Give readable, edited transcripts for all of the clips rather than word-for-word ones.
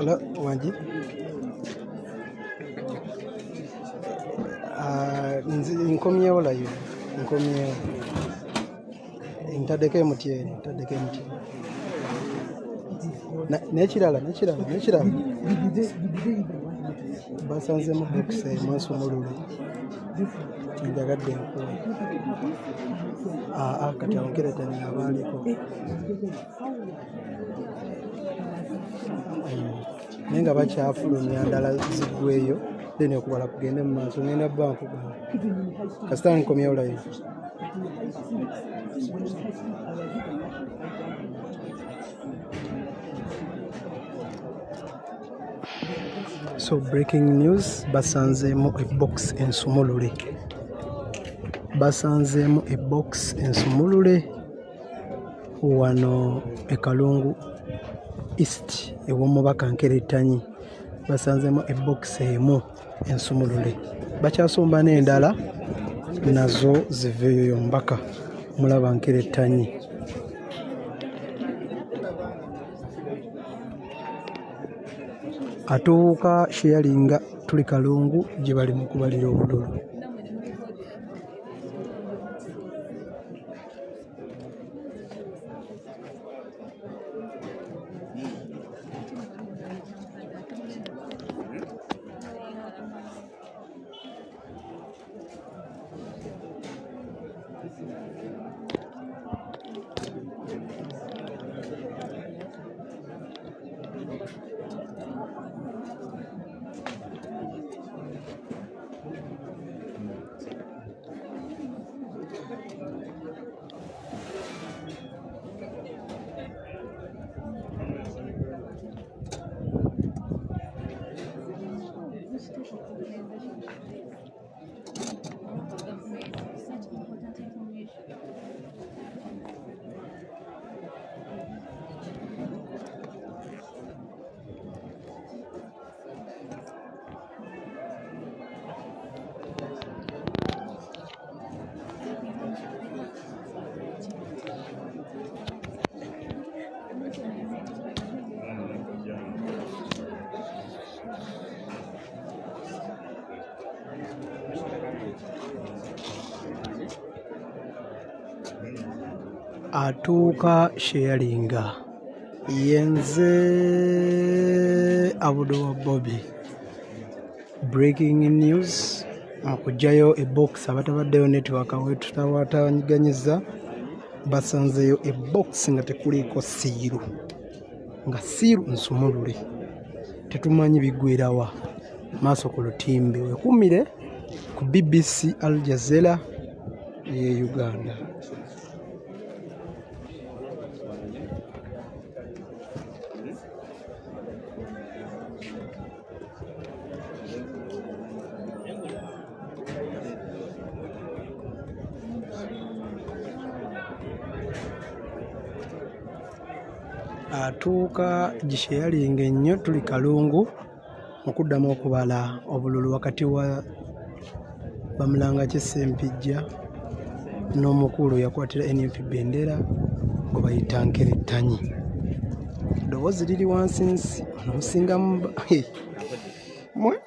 Hello, Wanji. Nkomyewo live. Nkomyewo. Ntadeke mutieni. Nekirala. Basanze mu box Nsumulule. Njagadde enkulu. Kati awongeretani abaaliko. Naye nga bakyafulumya ndala ziggweyo then okubala kugende mu maaso ngenda banku gano kasita nkomyewo live. So breaking news, basanzeemu ebox Nsumulule. Wano Kalungu East ew'omubaka Nkerettanyi basanzeemu ebox emu Nsumulule. Bakyasomba n'endala nazo ziveeyo mbaka mulaba Nkerettanyi. Atuuka sharinga tuli Kalungu gye bali mu kubalira obululu. Atuuka sharinga yenze abudo Bubi. Breaking news, akujjayo ebox abatabaddeyo network wetu tawatawanyiganyiza basanzeyo ebox nga tekuliko siiru. Nga siiru Nsumulule. Tetumanyi bigwirawa. Maaso ku lutimbe wekumire ku BBC Al Jazeera ye Uganda. Atuuka gisheyalinga ennyo tuli Kalungu okuddamu okubala obululu wakati wa bamulanga Ssempijja n'omukulu yakwatira NUP bendera gwe bayita Nkerettanyi. Eddoboozi liri wansi nsi omusingamu mwe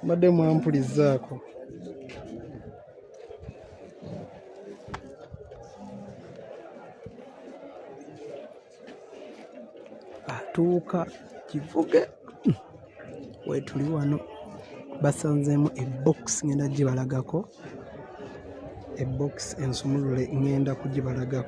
mbadde mwampulizaako. Atuuka kivuge wetuli wano basanzeemu ebox ngenda gibalagako. Ebox Nsumulule ngenda kugibalagako.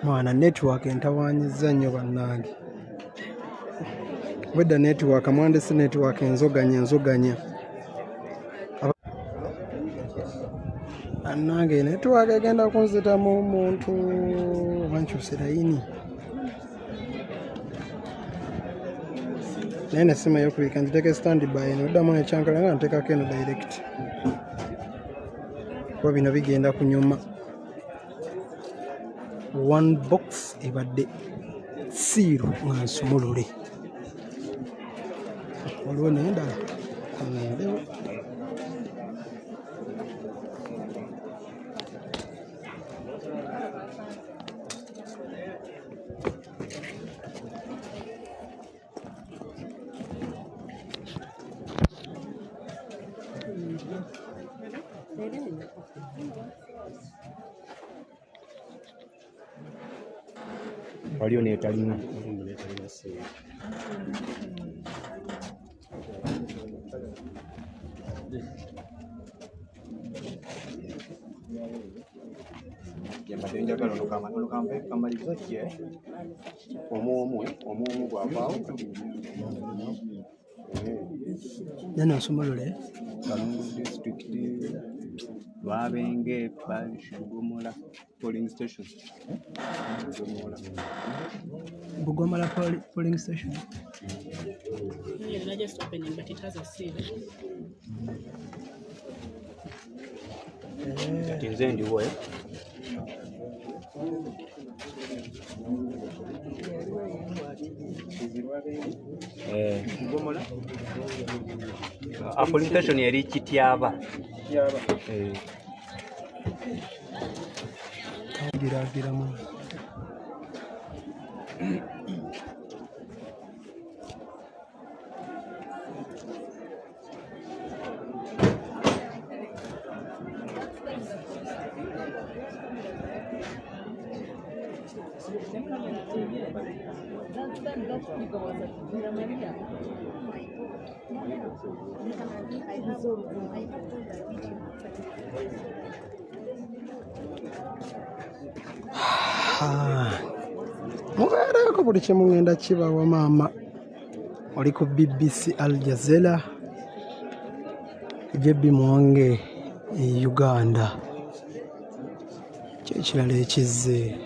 Mwana network entawanyiza nnyo bannange. Wedda network mwandese network enzoganya. Annange network egenda kunzitamu omuntu wankyuse layini. Naye nesimu ey'okulika ngiteke standby noddamu ekyankala nga nteekako eno direct. Kuba bino bigenda kunyuma. one box ebadde siiru nga nsumulule. Waliwo n'endala kangendewo. Waliyo n'etalina. Neno nsumulule. Kalungu district, Lwabenge, Bugomola polling station. Bugomola polling station. Yeah, I just opening, but it has a seal. Kati nze ndiwo Bugomola polling station yali Kityaba. Kawugiraagiramu. Mubeereko buli kimu ngenda kibawa maama. Oli ku BBC Al Jazeera, Jebi Mwange Uganda. Kyekirala ekizze.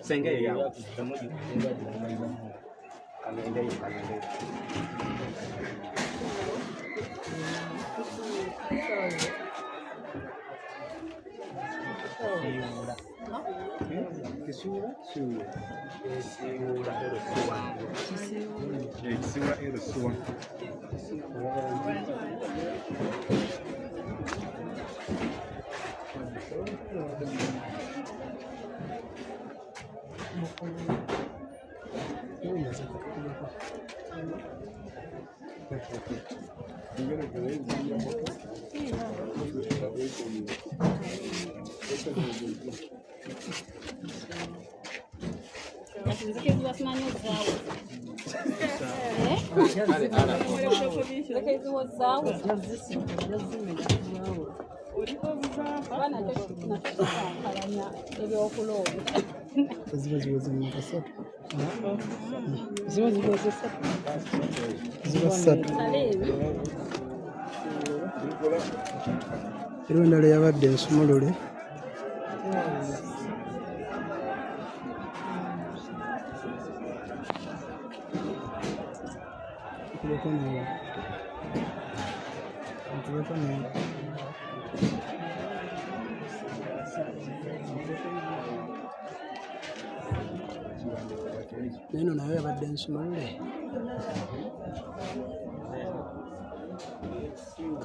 Senge ya. Era endala yabadde ensumulule. Neno nayo yabadde ensumulule.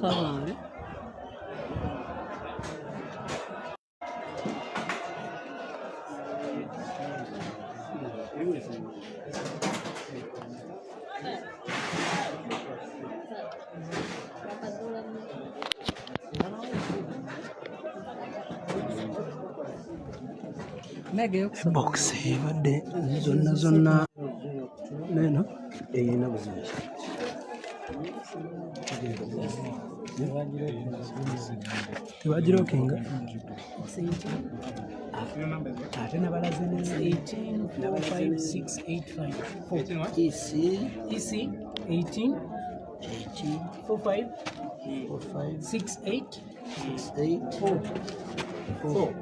Kaweddemu. Box ebadde zonna neno eyina buzibu. Tebagirokinga ate nabalaze 18 45685 EC 18 45 45 68 8 4 4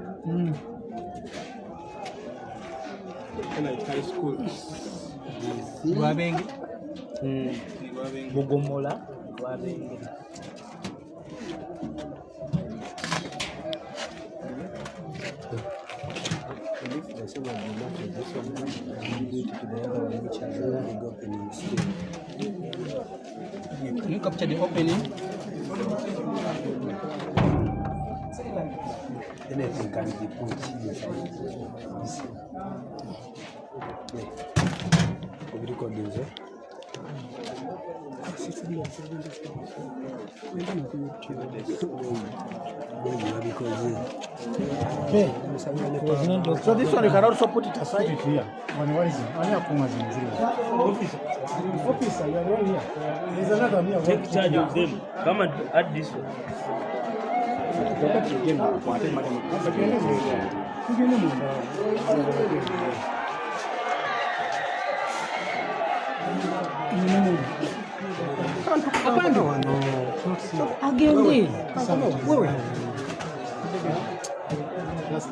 high school. Lwabenge Bugomola Lwabenge Can you capture the opening? Anything can be put inside this. We record this, So this one you can also put it aside here. What is it? Officer, you are right here. There's another one here. Take charge of them. Come and add this one. Agende.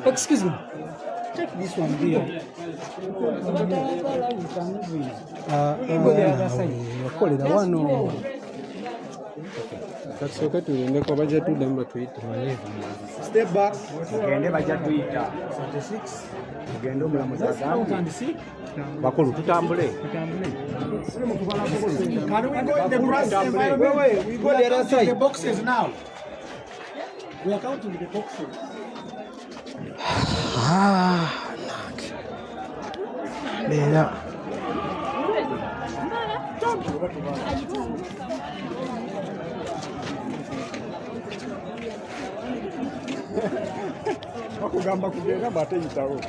Excuse me. Take this one here. Yakolera wano. Kasooka tulindeko bajja tudamba tuyita. Step back. Tugende bajja tuyita 36. tugende omulamuzi agambye bakulu tutambule Can we go in the grass environment? Wait, we go the other side. The boxes now. We are counting the boxes. Leera. Bakugamba kugenda bate yitawo.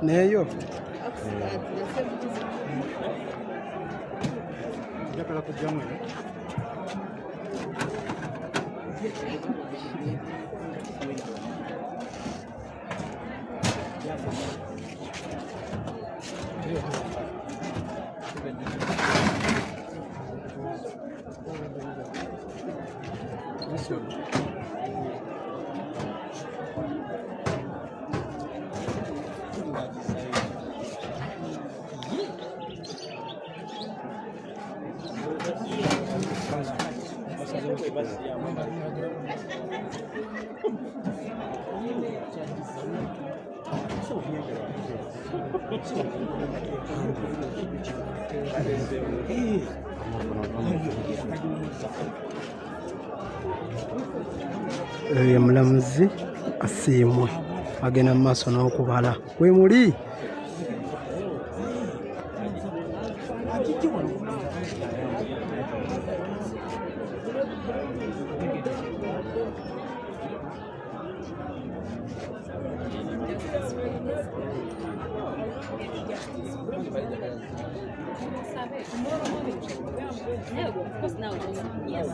Neyo. Njagala kujjamu. Ye mulamuzi asiimwe agenda mu maaso n'okubala we muli. Of course now, yes.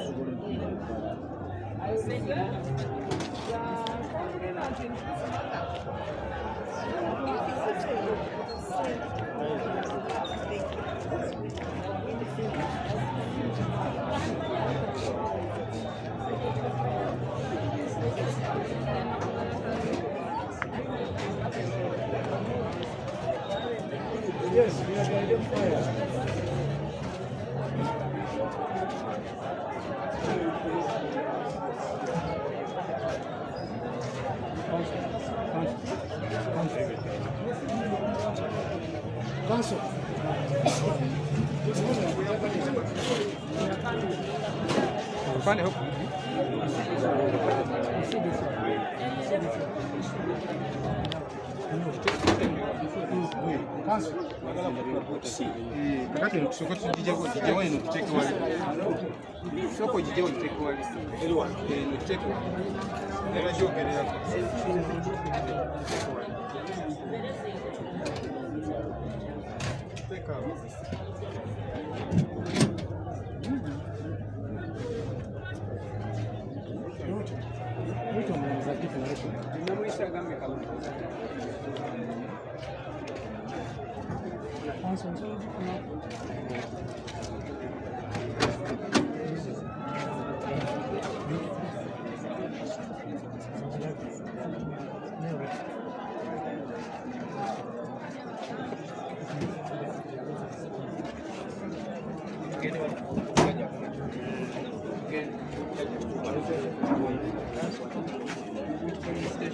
Yes, we are guiding fire. Council. Find help. Kakati tusoko tujijeko eno tuteke wali. Soko jijeko tuteke wali. Elwa. Tuteke. Era jogerera.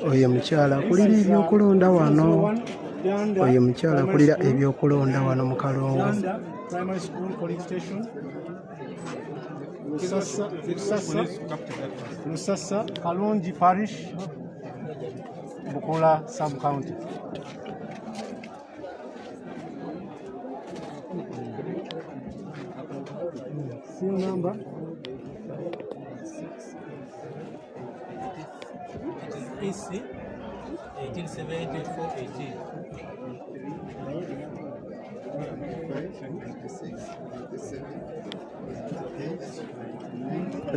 Oyo mukyala akulira ebyokulonda wano. Oyo mukyala akulira ebyokulonda wano mu Kalungu. Primary School Polling Station. Lusasa, Kalungi Parish, Bukula Sub-County. Seal number. EC 1874-18.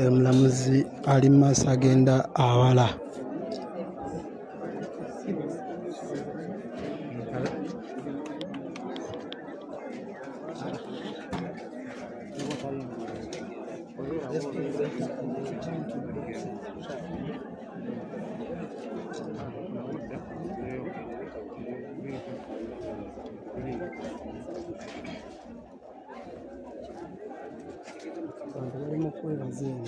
Omulamuzi ali mu maaso agenda awala. Abantu bali mu kwebaza eno.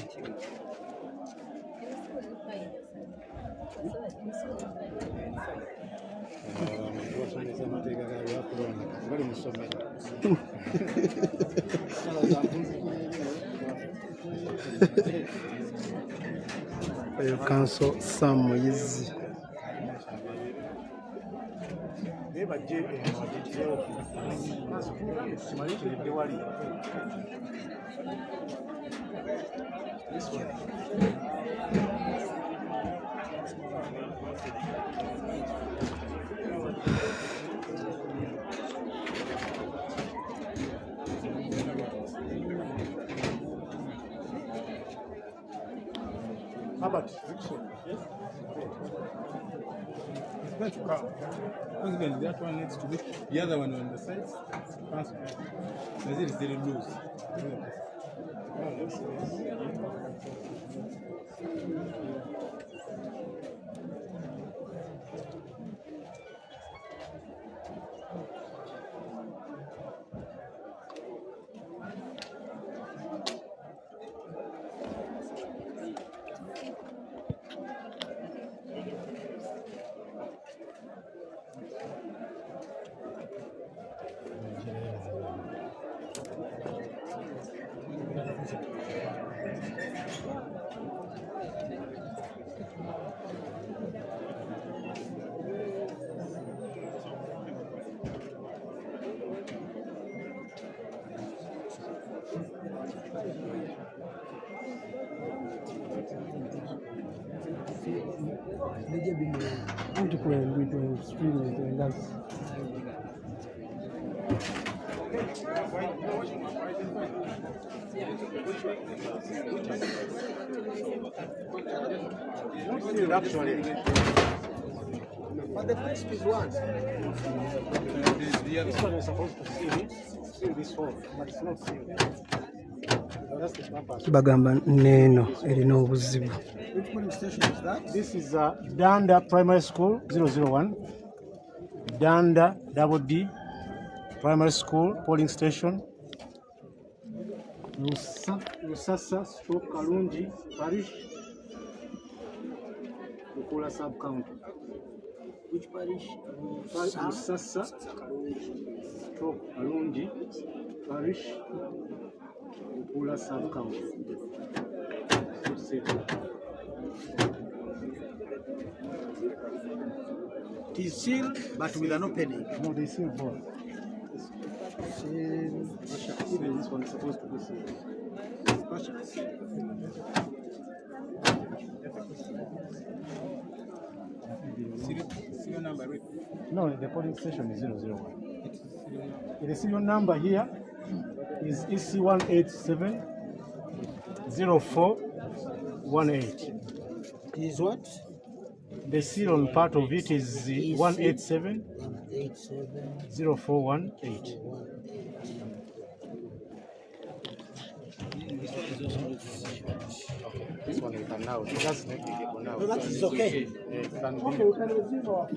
Oyo Kanso Sam Muyizi. Albert, It's going to come. Once again, that one needs to be the other one on the sides. Does it still loose? actually. But the crisp is one. This one is supposed to seal this hole, but it's not sealed. That's the purpose. Bagamba neno erina obuzibu. Which polling station is that? This is Danda Primary School 001. Danda Double D Primary School Polling Station. Lusasa stroke Kalungi Parish. Bukula Sub-County. Which parish? Lusasa stroke Kalungi Parish. Bukula Sub-County. It is sealed, but with an opening. No, they seal both. Even this one is supposed to be sealed. Serial number. No, the polling station is 001. The serial number here is EC187 0418. Is what? The serial part of it is 187 0418. This one you can now. That's negligible now. No, that is okay. It can be. Okay, we can resume our.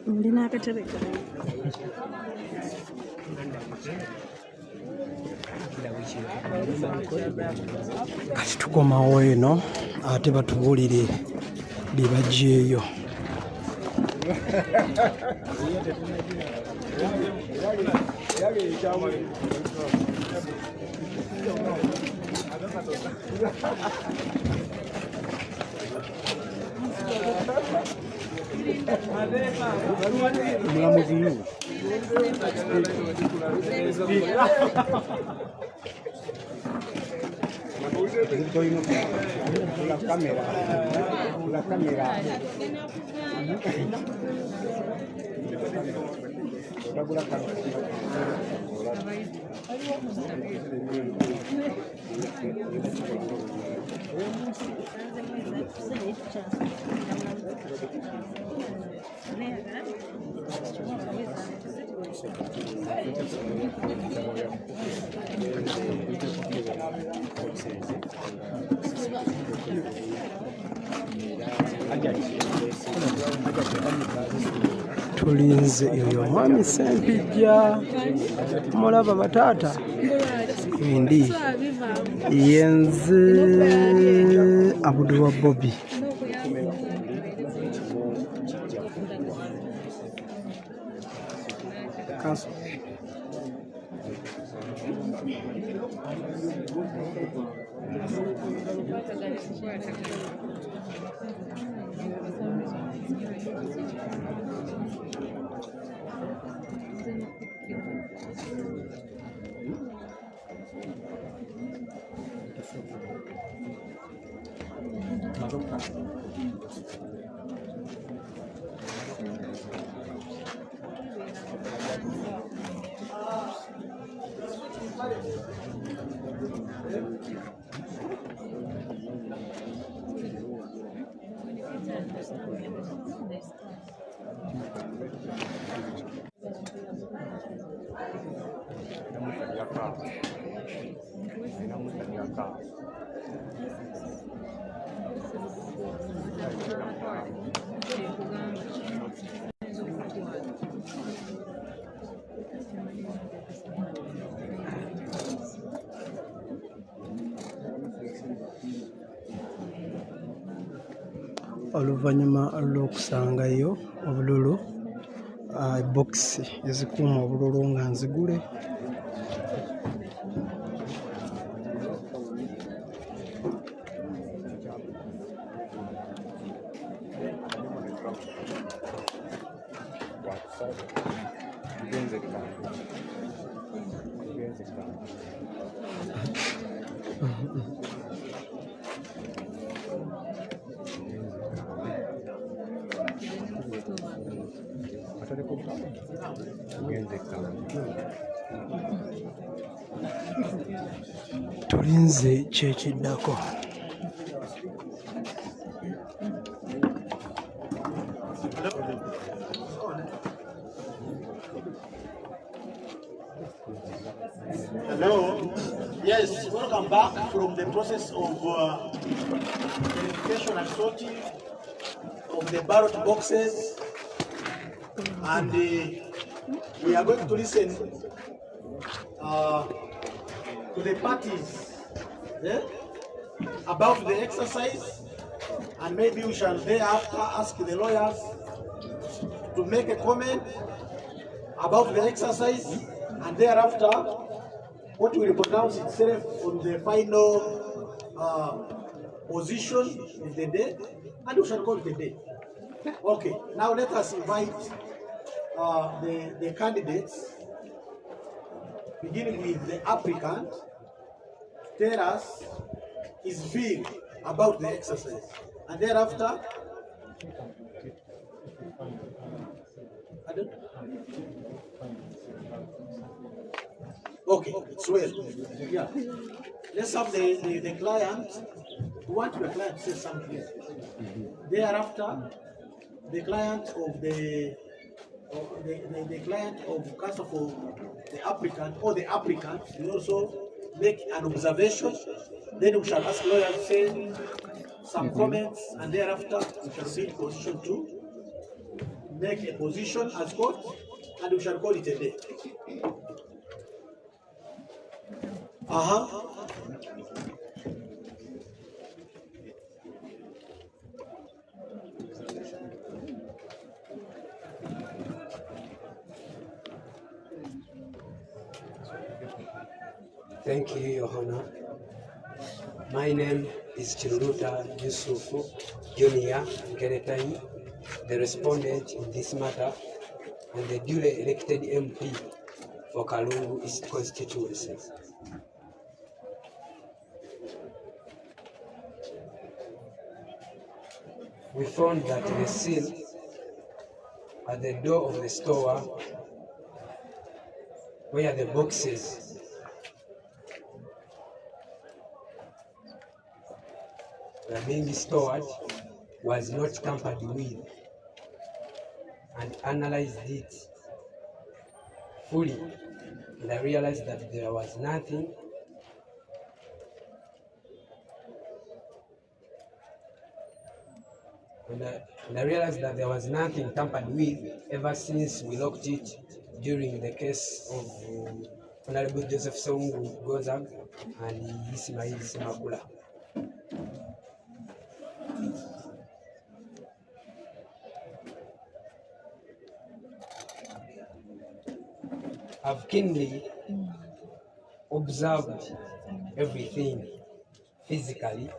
Ndina akatebe kange. Kati tukomawo eno ate batubuulire bye baggyeeyo. La cámara. Tulinze eyo mwami Ssempijja mulaba bataata ndi yenze abudu wa Bubi. Oluvanyuma lw'okusangayo obululu bokisi ezikuuma obululu nga nzigule. Tulinze kyekiddako. Hello. Yes, welcome back from the process of verification and sorting of the ballot boxes, and we are going to listen to the parties about the exercise, and maybe we shall thereafter ask the lawyers to make a comment about the exercise, and thereafter what will pronounce itself on the final position of the day, and we shall call it a day. Okay, now let us invite the candidates, beginning with the applicant, to tell us his view about the exercise, and thereafter Pardon? Okay, swear. Yeah. Let's have the client. We want the client to say something. Thereafter, the client of the client of counsel for the applicant or the applicant will also make an observation. Then we shall ask lawyers to say some comments, and thereafter we shall be in position to make a position as court, and we shall call it a day. Thank you, Your Honor. My name is Chiruruta Yusufu Junior Keretai, the respondent in this matter and the duly elected MP for Kalungu East constituency. We found that the seal at the door of the store where the boxes were being stored was not tampered with, and analyzed it fully, and I realized that there was nothing and I realized that there was nothing tampered with ever since we locked it during the case of Honorable Joseph Songu Gozag and Ismail Simakula. I've keenly observed everything physically,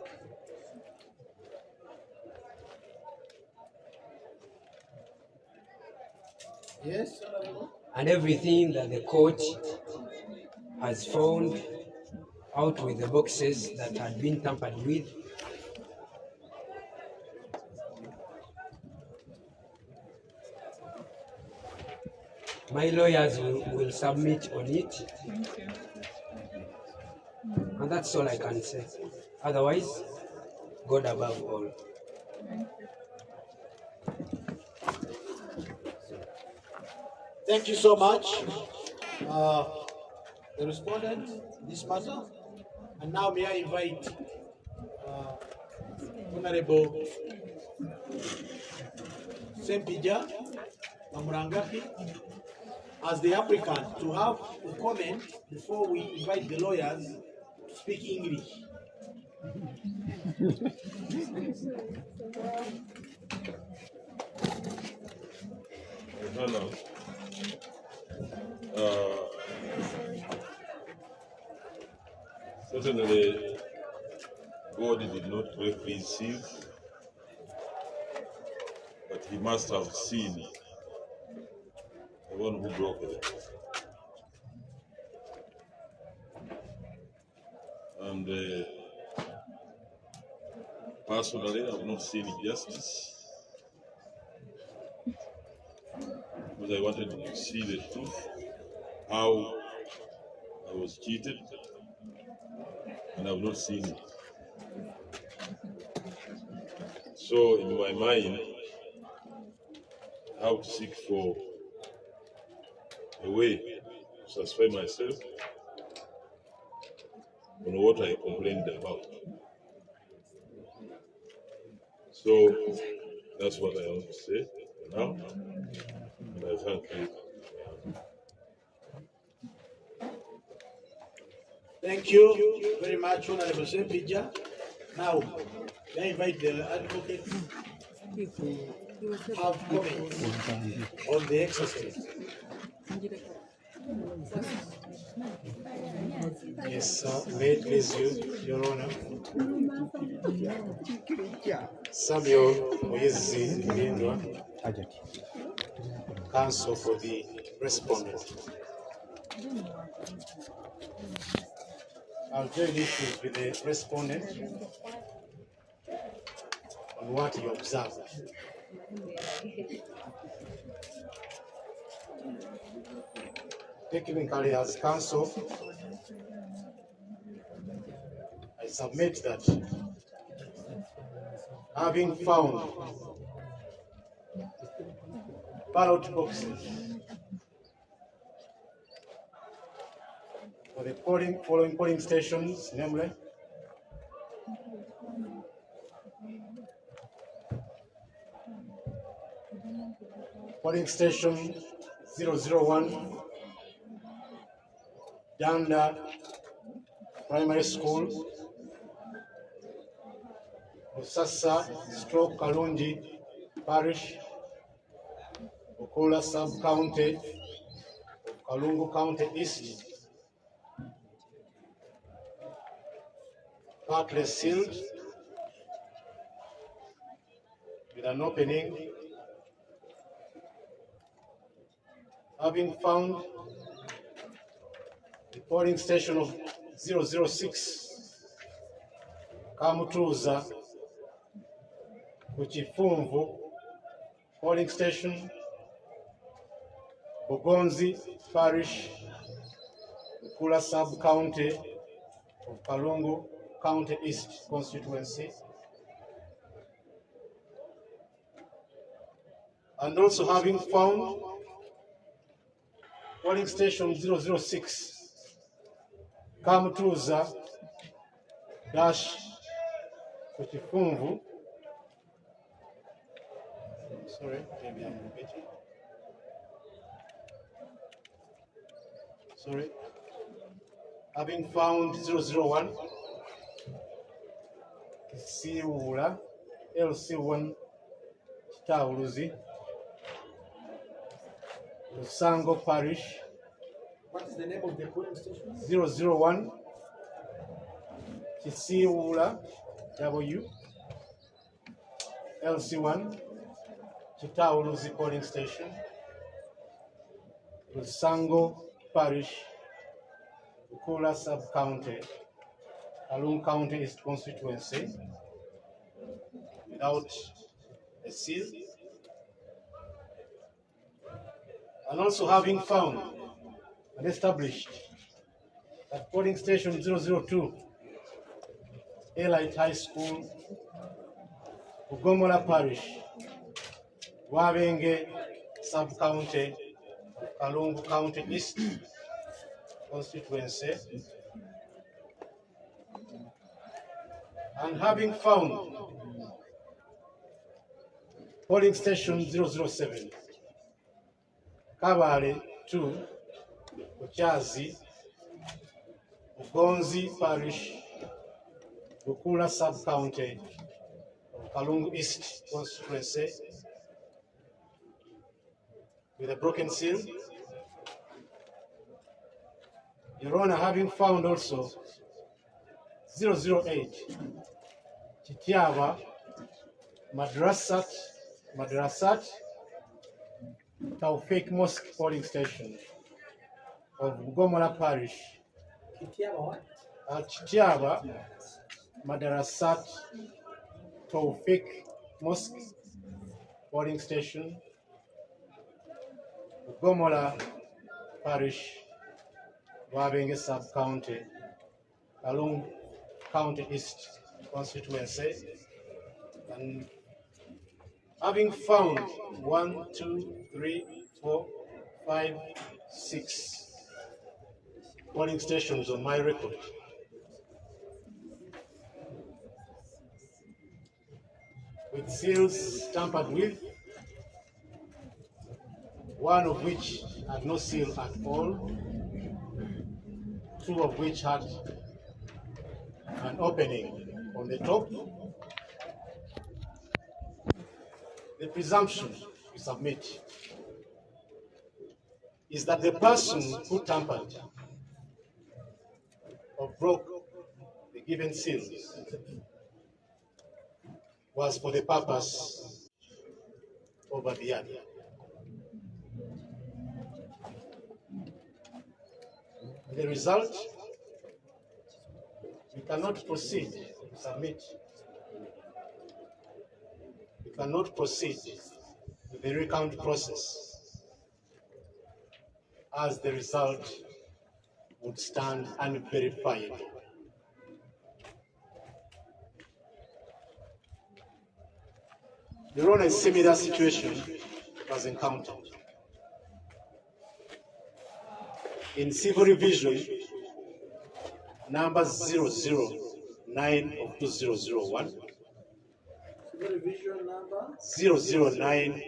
yes, and everything that the court has found out with the boxes that had been tampered with. My lawyers will submit on it. And that's all I can say. Otherwise, God above all. Thank you so much, the respondent in this matter. And now may I invite Honorable Ssempijja as the applicant to have a comment before we invite the lawyers to speak English. Certainly, God did not break his seal, but he must have seen the one who broke it. And personally, I have not seen justice, because I wanted to see the truth, how I was cheated, and I have not seen it. So in my mind, I have to seek for a way to satisfy myself on what I complained about. So that's what I want to say for now, and I thank you. Thank you very much, Honorable Ssempijja. Now, I invite the advocate to have comments on the exercise. Yes, may it please you, Your Honor. Samuel Moyezi Ndindwa, counsel for the respondent. I'll join issues with the respondent on what he observed. technically as council, I submit that having found ballot boxes for the following polling stations, namely polling station 001, Danda Primary School, Osasa Stroke Kalungi Parish, Okola Sub-County, Kalungu County East, partly sealed with an opening. Having found the polling station of 006, Kamutuza, Kuchifumvu, polling station, Bogonzi Parish, Kula Sub-County of Kalungu County East constituency, and also having found polling station 006, Kamutuza dash Kuchifumvu. Sorry, maybe I'm repeating. Sorry. Having found 001, Siwula, LC1, Chitauluzi, Lusango Parish. What is the name of the polling station? 001, Siwula, W, LC1, Chitauluzi polling station, Lusango Parish, Kula Sub-County, Kalungu County East constituency, without a seal, and also having found and established that polling station 002, Elite High School, Ugomola Parish, Wabenge Sub-County, Kalungu County East constituency, and having found polling station 007, Kabale 2, Uchazi, Ugonzi Parish, Bukula Sub-County, Kalungu East constituency, with a broken seal. Your Honor, having found also 008, Chitiaba, Madrasat, Taufik Mosque polling station of Gomola Parish. Kitiaba what? Chitiaba, Madrasat, Taufik Mosque polling station, Gomola Parish, Wabenge Sub-County, Kalungu County East constituency, and having found 1, 2, 3, 4, 5, 6 polling stations on my record, with seals tampered with, one of which had no seal at all, two of which had an opening on the top. The presumption we submit is that the person who tampered or broke the given seals was for the purpose over the other. The result, we cannot proceed to submit. We cannot proceed with the recount process as the result would stand unverifiable. Your Honor, a similar situation was encountered. In civil revision number 009 of 2001, Revision number 009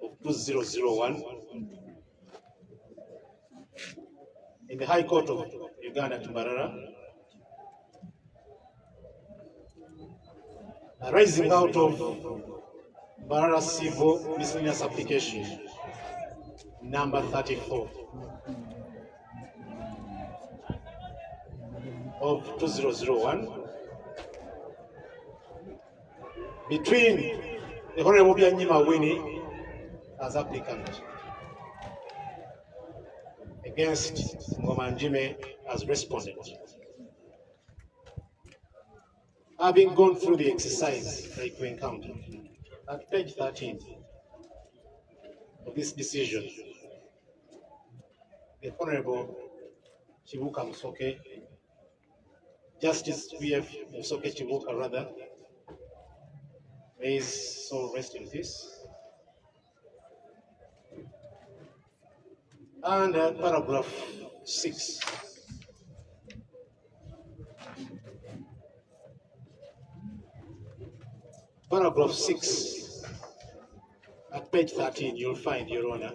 of 2001, in the High Court of Uganda at Mbarara, arising out of Mbarara Civil Miscellaneous Application number 34 of 2001, between the Honorable Byanyima Winnie as applicant against Ngomanjime as respondent. Having gone through the exercise like we encountered, at page 13 of this decision, the Honorable Chibuka Musoke, Justice V.F. Musoke Chibuka rather, may his soul rest in peace. And paragraph 6. Paragraph 6 at page 13, you'll find, Your Honor,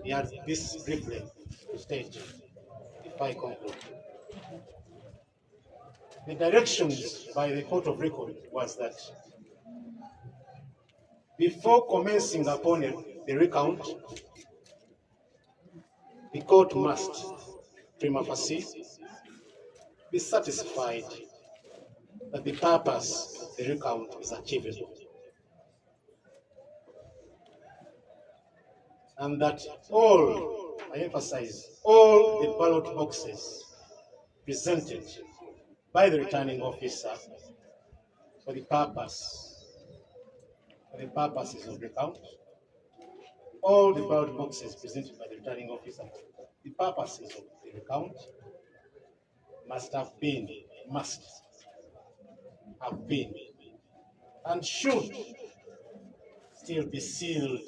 he has this briefly to state, if I conclude. The directions by the Court of Record was that before commencing upon the recount, the court must, prima facie, be satisfied that the purpose of the recount is achievable, and that all, I emphasize, all the ballot boxes presented by the returning officer for the purposes of the recount, all the ballot boxes presented by the returning officer for the purposes of the recount must have been, and should still be sealed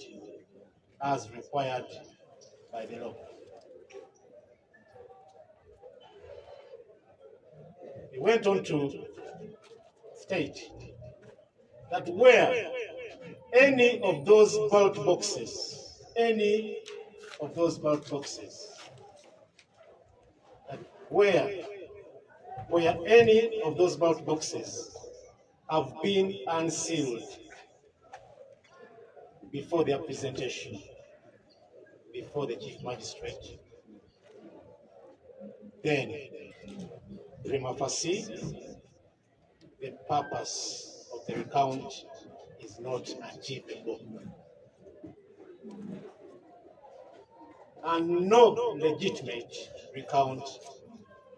as required by the law. He went on to state that where any of those ballot boxes, where any of those ballot boxes have been unsealed before their presentation before the Chief Magistrate, then prima facie, the purpose of the recount is not achievable, and no legitimate recount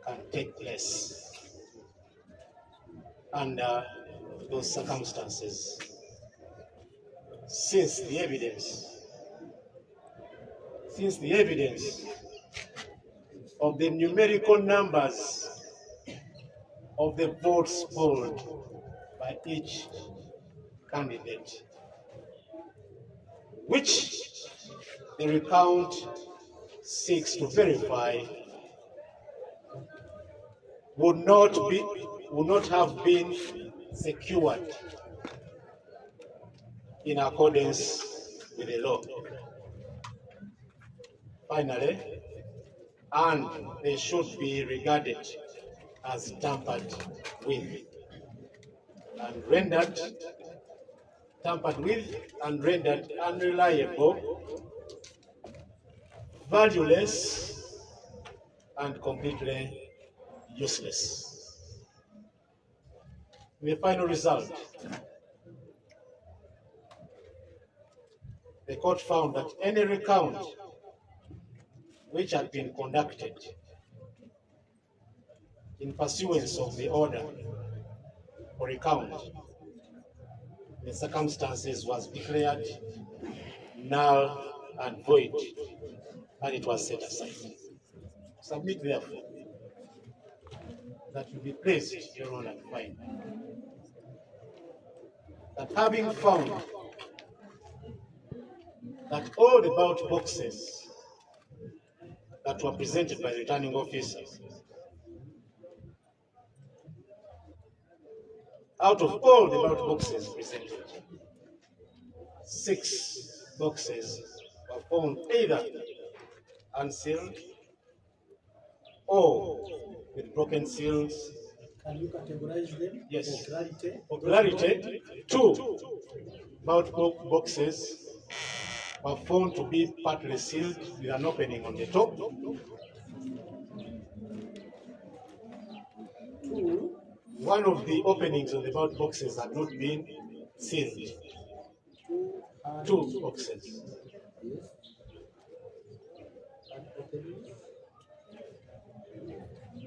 can take place under those circumstances, since the evidence of the numerical numbers of the votes polled by each candidate, which the recount seeks to verify, would not have been secured in accordance with the law. Finally, and they should be regarded as tampered with and rendered unreliable, valueless, and completely useless. The final result, the court found that any recount which had been conducted in pursuance of the order for recount, the circumstances was declared null and void and it was set aside. Submit therefore that you be pleased, Your Honor, to find that having found that all the ballot boxes that were presented by the returning officers, out of all the ballot boxes presented, 6 boxes were found either unsealed or with broken seals. Can you categorize them? Yes. For clarity. For clarity, 2 ballot boxes were found to be partly sealed with an opening on the top. 1 of the openings on the ballot boxes had not been sealed. 2 boxes.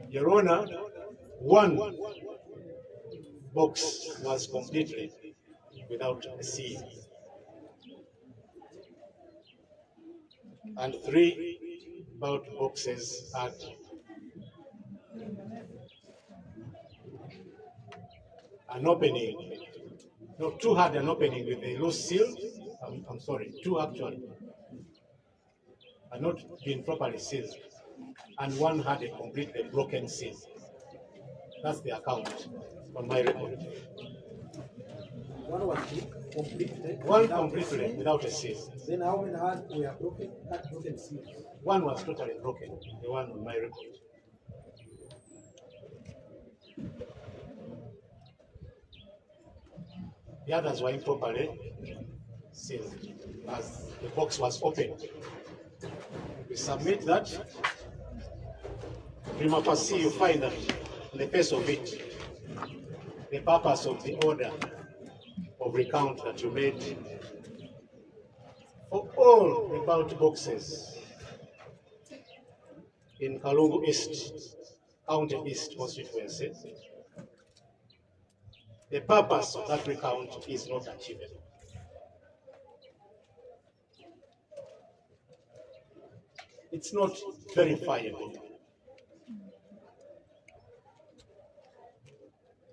Your Honor, 1 box was completely without a seal, and 3 ballot boxes had an opening. No, 2 had an opening with a loose seal. I'm sorry, 2 actually had not been properly sealed, and 1 had a completely broken seal. That's the account on my record. One was completely. 1 completely without a seal. Then how many were broken? Had broken seals. 1 was totally broken, the one on my record. The others were improperly sealed as the box was opened. We submit that. Prima facie, you find that on the face of it, the purpose of the order of recount that you made for all the ballot boxes in Kalungu East, County East constituency, the purpose of that recount is not achieved. It's not verifiable.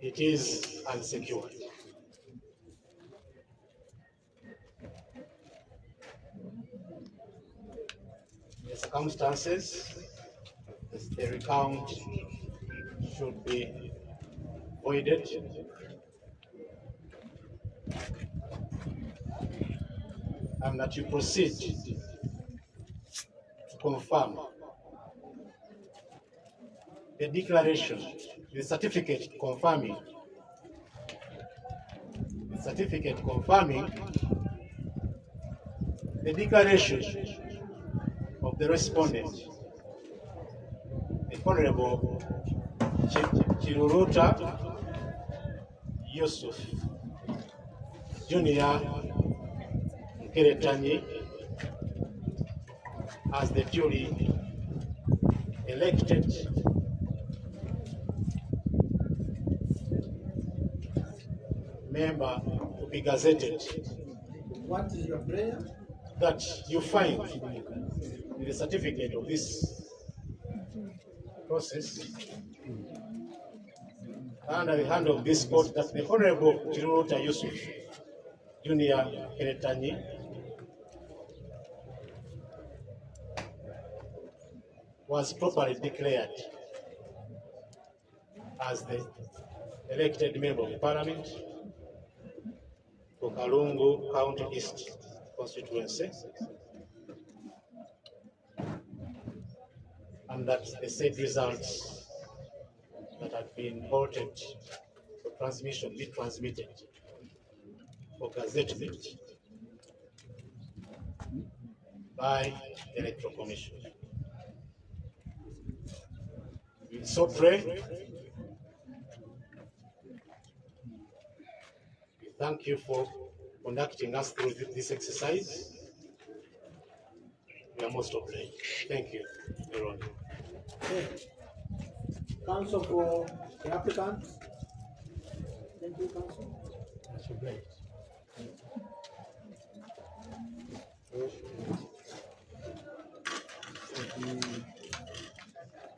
It is unsecured. The circumstances, the recount should be voided and that you proceed to confirm the declaration, the certificate confirming the declaration of the respondent, the Honorable Chiruruta Yusuf, Junior Nkeretanyi, as the duly elected member to be gazetted. What is your prayer? That you find in the certificate of this process, under the hand of this court, that the Honorable Chiruruta Yusuf, Junior Nkeretanyi, was properly declared as the elected member of Parliament for Kalungu County East constituency, and that the said results that had been halted for transmission be transmitted for gazettement by the Electoral Commission. We so pray. We thank you for conducting us through this exercise. We are most obliged. Thank you, Your Honor. Okay. Counsel for the applicant. Thank you, Counsel. That's obliged.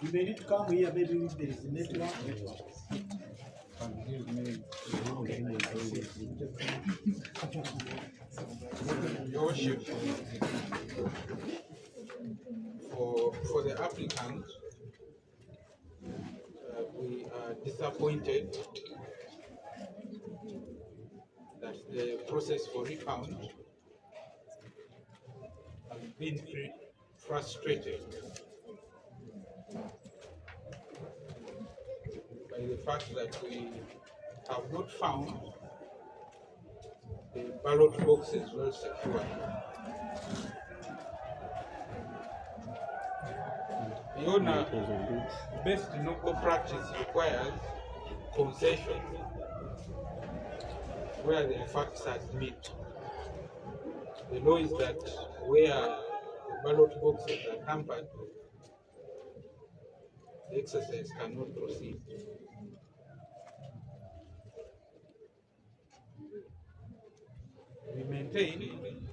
You may need to come here, maybe if there is a network. Your worship, for the applicant, we are disappointed that the process for recount has been frustrated by the fact that we have not found the ballot boxes well secured. The owner best local practice requires concession where the facts are met. The law is that where the ballot boxes are tampered, the exercise cannot proceed. We maintain,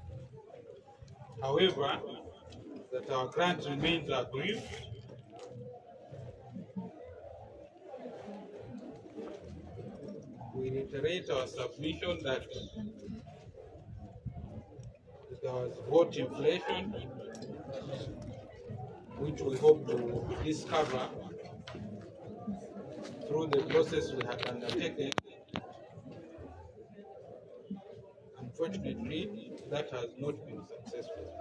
however, that our grant remains aggrieved we reiterate our submission that there was vote inflation, which we hope to discover through the process we have undertaken. Unfortunately, that has not been successful.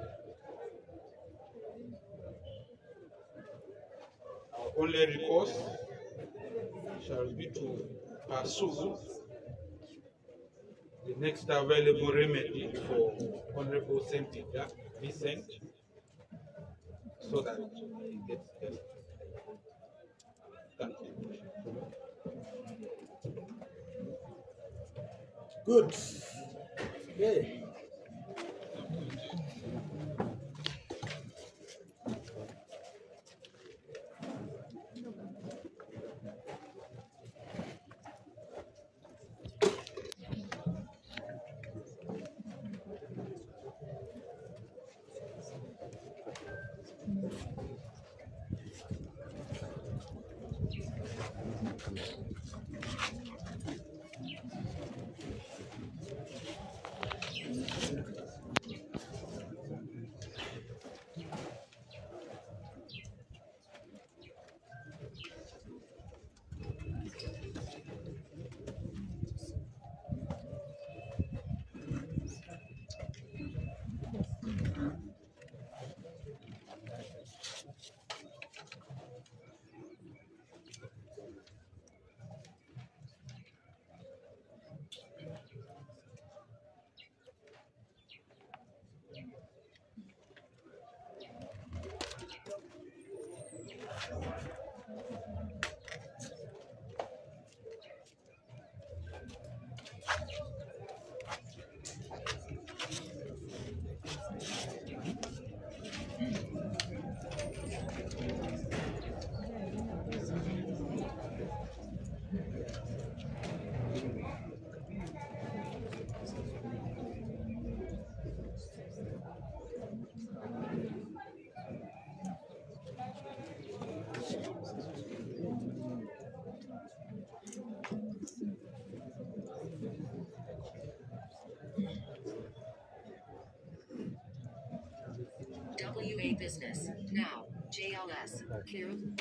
Our only recourse shall be to pursue the next available remedy for Honorable Ssempijja, Vicent, so that he gets help. Thank you. Good. Okay. WA Business. Now. JLS. Q.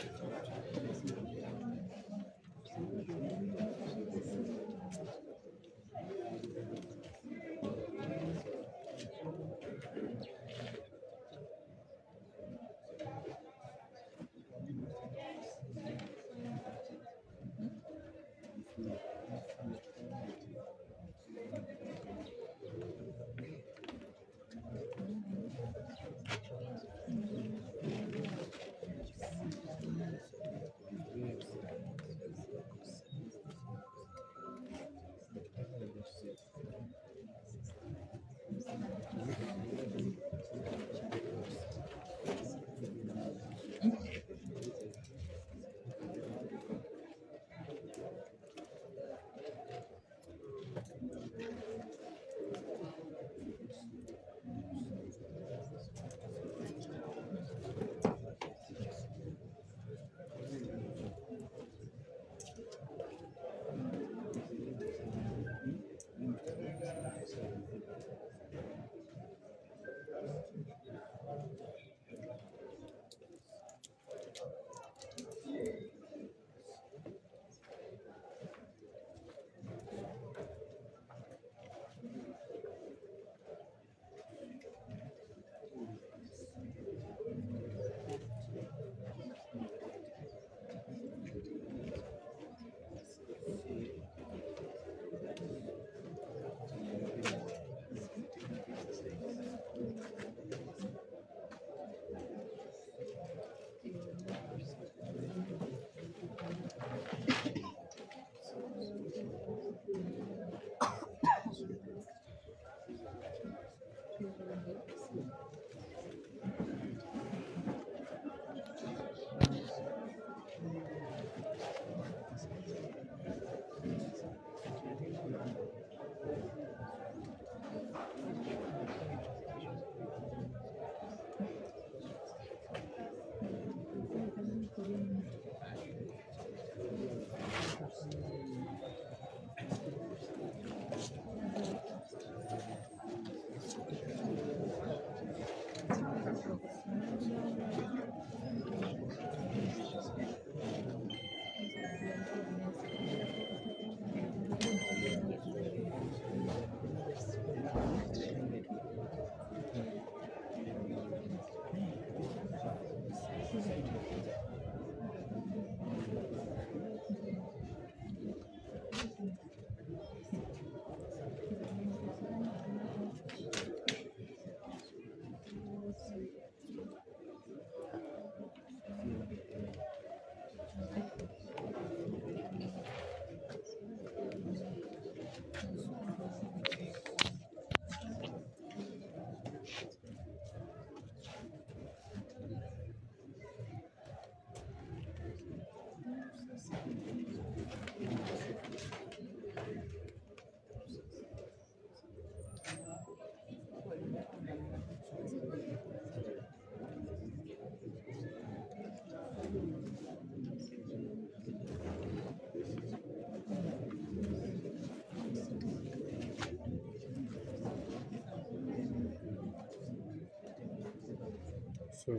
So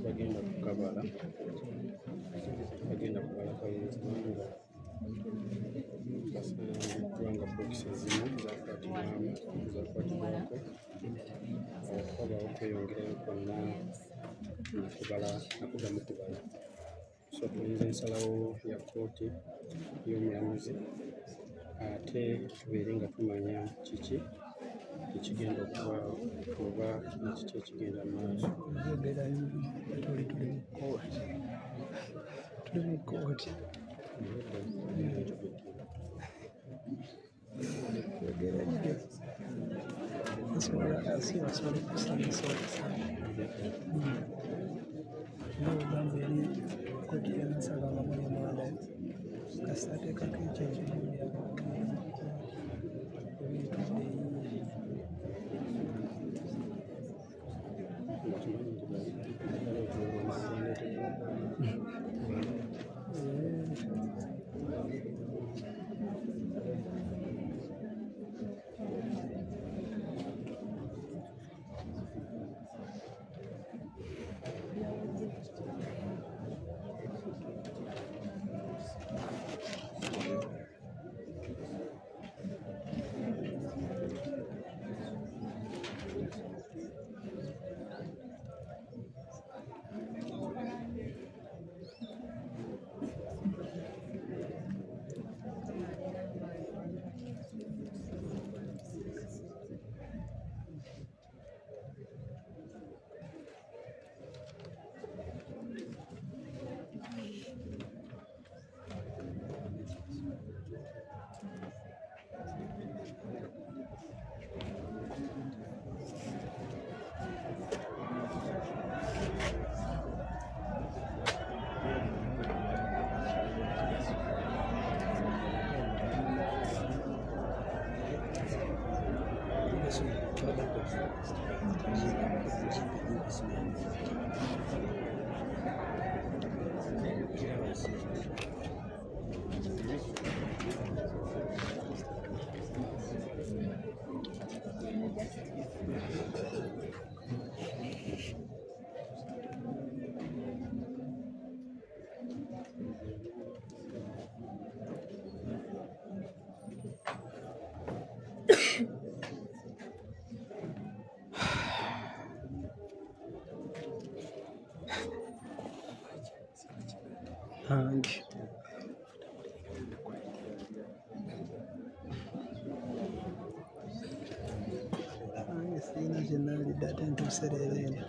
bagenda kukabala kalungi kubanga kasangiddwa bokisi ezimu zakwatibwako okwabawo okweyongerayo kwonna nakugamu kubala. So tulinze ensalawo ya kkooti y'omulamuzi ate tubeere nga tumanya kiki ekigenda okubaawo oba kiki ekigenda mu maaso. Tuli mu kkooti. N'ogamba eri kkooti y'ensala nga muli mwanda kasita ateekako ekyo ekirungi nange sirina kye naalidde ate ntuuse leero eno.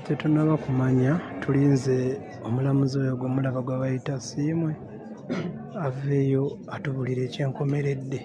Tetunnaba kumanya tulinze omulamuzi oyo gwe mulaba gwe bayita Siimwe aveeyo atubulira ekyenkomeredde.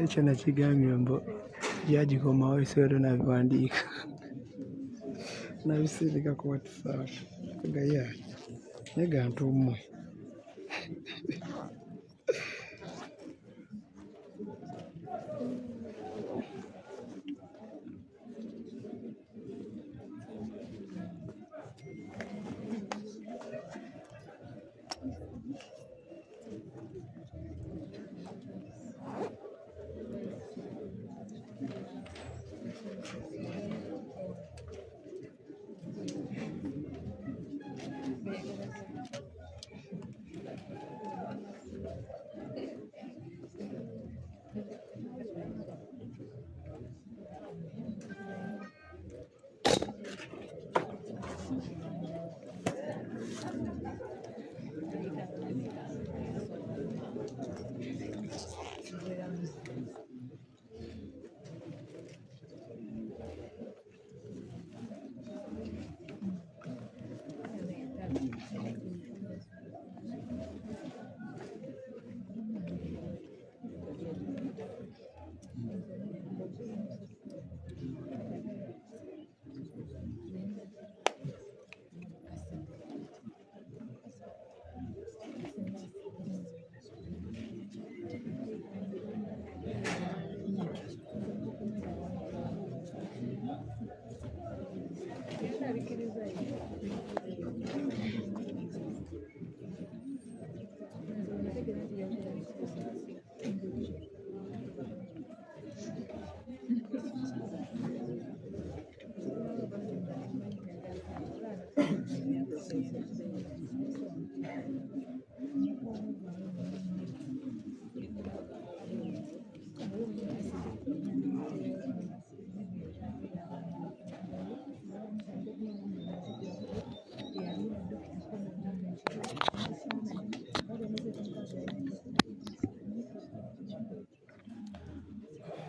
Ekyo nakigambye mbu byagikomawo ebisero nabiwandiika nabisindika ku WhatsApp gaya naye gantuumwe.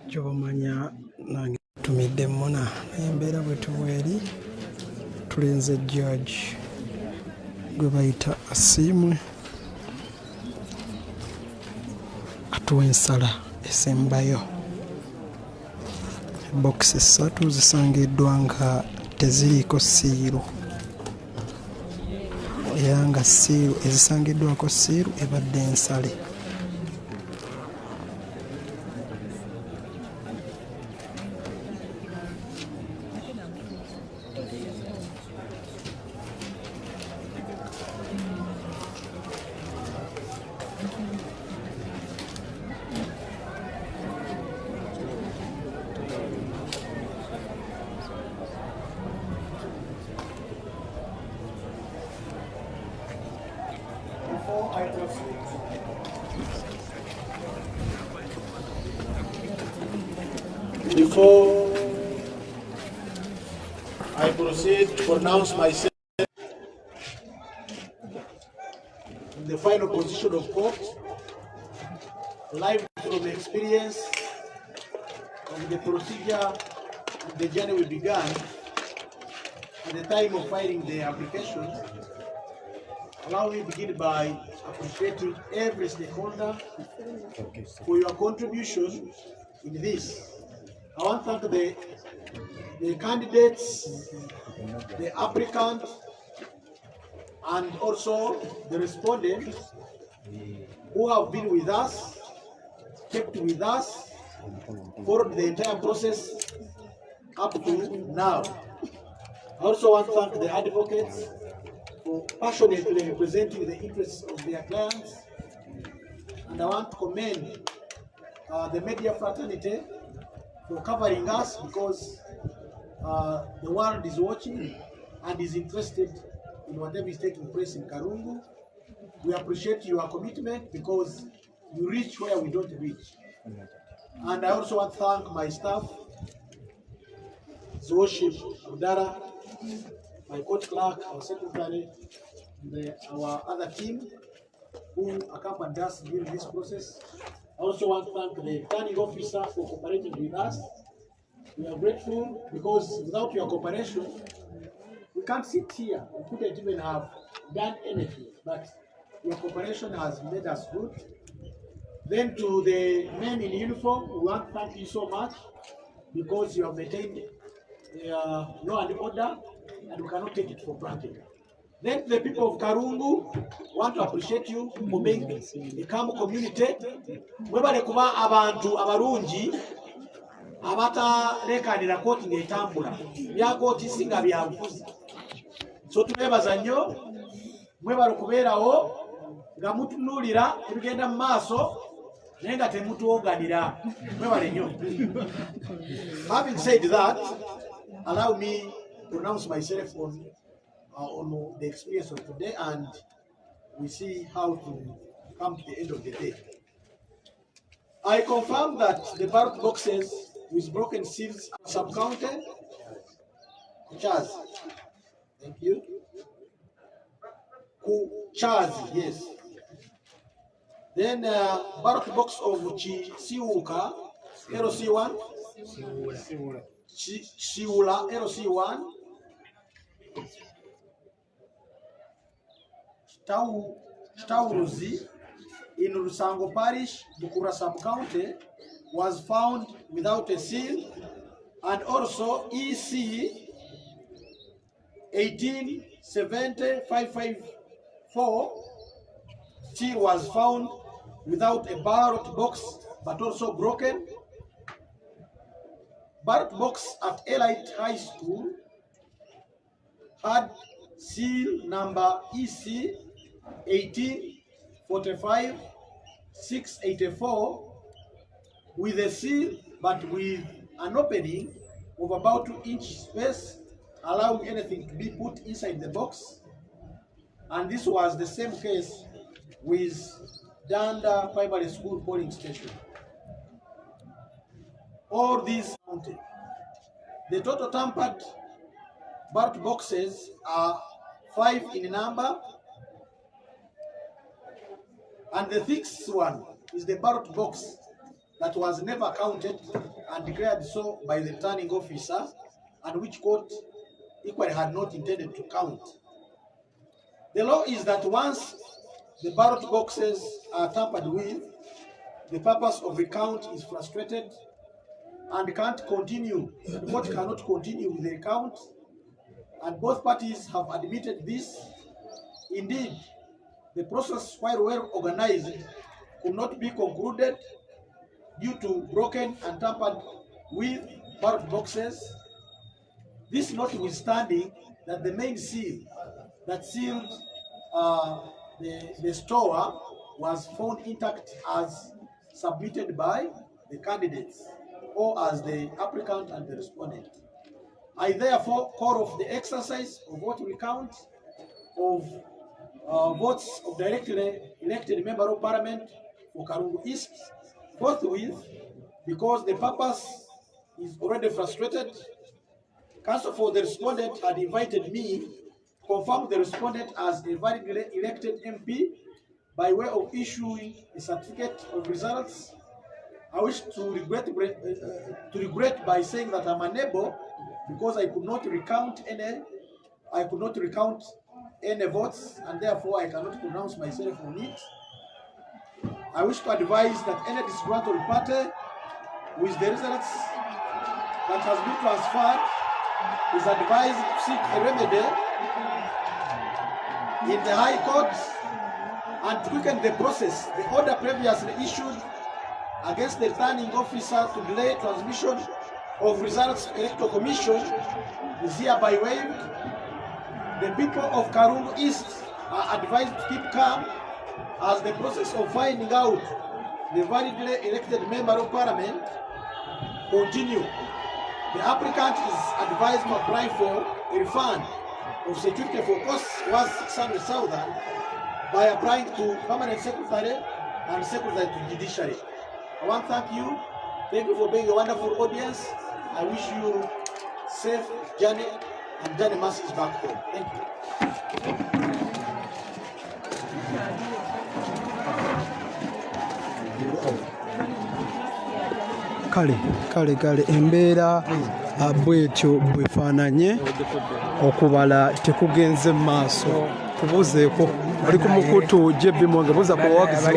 Ky'omanya nange tumidde muna naye embeera bwe tubweri tulinze George gwe bayita Asiimwe atuwa ensala esembayo. Bokisi 3 zisangiddwa nga teziriiko siiru era nga siiru ezisangiddwako siiru ebadde ensale. Before I proceed to pronounce myself in the final position of court, live through of experience of the procedure and the journey we began at the time of filing the application, allow me to begin by appreciating every stakeholder for your contribution in this. I want to thank the candidates, the applicant, and also the respondents who have been with us, kept with us, followed the entire process up to now. I also want to thank the advocates for passionately representing the interests of their clients. And I want to commend the media fraternity for covering us, because the world is watching and is interested in whatever is taking place in Kalungu. We appreciate your commitment because you reach where we don't reach. And I also want to thank my staff, Worship Abdara, my court clerk, our secretary, and our other team who accompanied us during this process. I also want to thank the returning officer for cooperating with us. We are grateful because without your cooperation, we can't sit here. We couldn't even have done anything. But your cooperation has made us good. Then to the men in uniform, we want to thank you so much because you have maintained law and order, and we cannot take it for granted. Then to the people of Kalungu, want to appreciate you for being a calm community. Mwebale kuba abantu abarungi abatalekanira kooti ng'etambula. Bya kooti singa bya bufuzi. So tubebaza nnyo, mwebale okubeerawo nga mutunuulira ebigenda mu maaso naye nga temutuwoganira. Mwebale nnyo. Having said that, allow me to pronounce myself on the experience of today, and we see how to come to the end of the day. I confirm that the ballot boxes with broken seals are sub-counted. Chaz. Thank you. Chaz, yes. Then ballot box of Siuka, LC1. Siula, LC1. Tauruzi in Rusango Parish, Bukura sub-county, was found without a seal, and also EC 1870554 seal was found without a ballot box, but also broken. Ballot box at Elite High School had seal number EC 1845684 with a seal but with an opening of about 2-inch space, allowing anything to be put inside the box. And this was the same case with Danda Primary School polling station. All these counted. The total tampered ballot boxes are 5 in number, and the sixth one is the ballot box that was never counted and declared so by the returning officer, and which court equally had not intended to count. The law is that once the ballot boxes are tampered with, the purpose of recount is frustrated and can't continue. The court cannot continue with the recount, and both parties have admitted this. Indeed, the process, while well organized, could not be concluded due to broken and tampered with ballot boxes. This notwithstanding that the main seal that sealed the store was found intact as submitted by the candidates or as the applicant and the respondent. I therefore call off the exercise of vote recount of votes of directly elected member of parliament for Kalungu East, forthwith, because the purpose is already frustrated. Counsel for the respondent had invited me to confirm the respondent as a validly elected MP by way of issuing a certificate of results I wish to regret by saying that I'm unable, because I could not recount any votes, and therefore I cannot pronounce myself on it. I wish to advise that any disgruntled party with the results that has been transferred is advised to seek a remedy in the High Court and to quicken the process. The order previously issued against the returning officer to delay transmission of results to Electoral Commission is hereby waived. The people of Kalungu East are advised to keep calm as the process of finding out the validly elected member of parliament continue. The applicant is advised to apply for a refund of security for costs worth 600,000 by applying to Permanent Secretary and Secretary to Judiciary. I want to thank you. Thank you for being a wonderful audience. I wish you safe journey and journey masses back home. Thank you. Kale embeera bwetyo bwefaananye okubala tekugenze mu maaso. Tubuzeeko oli ku mukutu JB Mwange buza ku bawagizi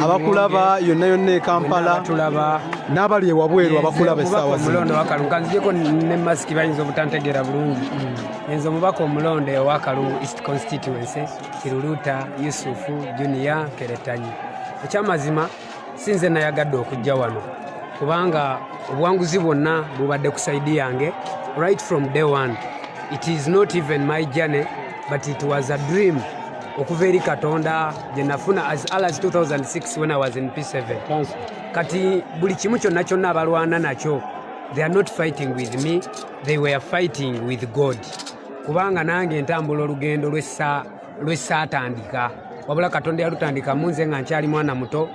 abakulaba yonna e Kampala n'abali ewabweru abakulaba essaawa omulondo wa Kalungu kanzijeko ne masiki bayinza obutantegeera bulungi enzo omubaka omulondo ewa Kalungu East Constituency Kiruluta Yusufu Junior Keretanyi. Ekyamazima sinze nayagadde okujja wano kubanga obuwanguzi bwonna bubadde ku saidi yange right from day one. It is not even my journey, but it was a dream okuva eri Katonda gye nafuna as early as 2006 when I was in P7. Kati buli kimu kyonna kyonna abalwana nakyo, they are not fighting with me, they were fighting with God. Kubanga nange ntambula olugendo lw'essaatandika wabula Katonda yalutandika munze nga nkyali mwana muto.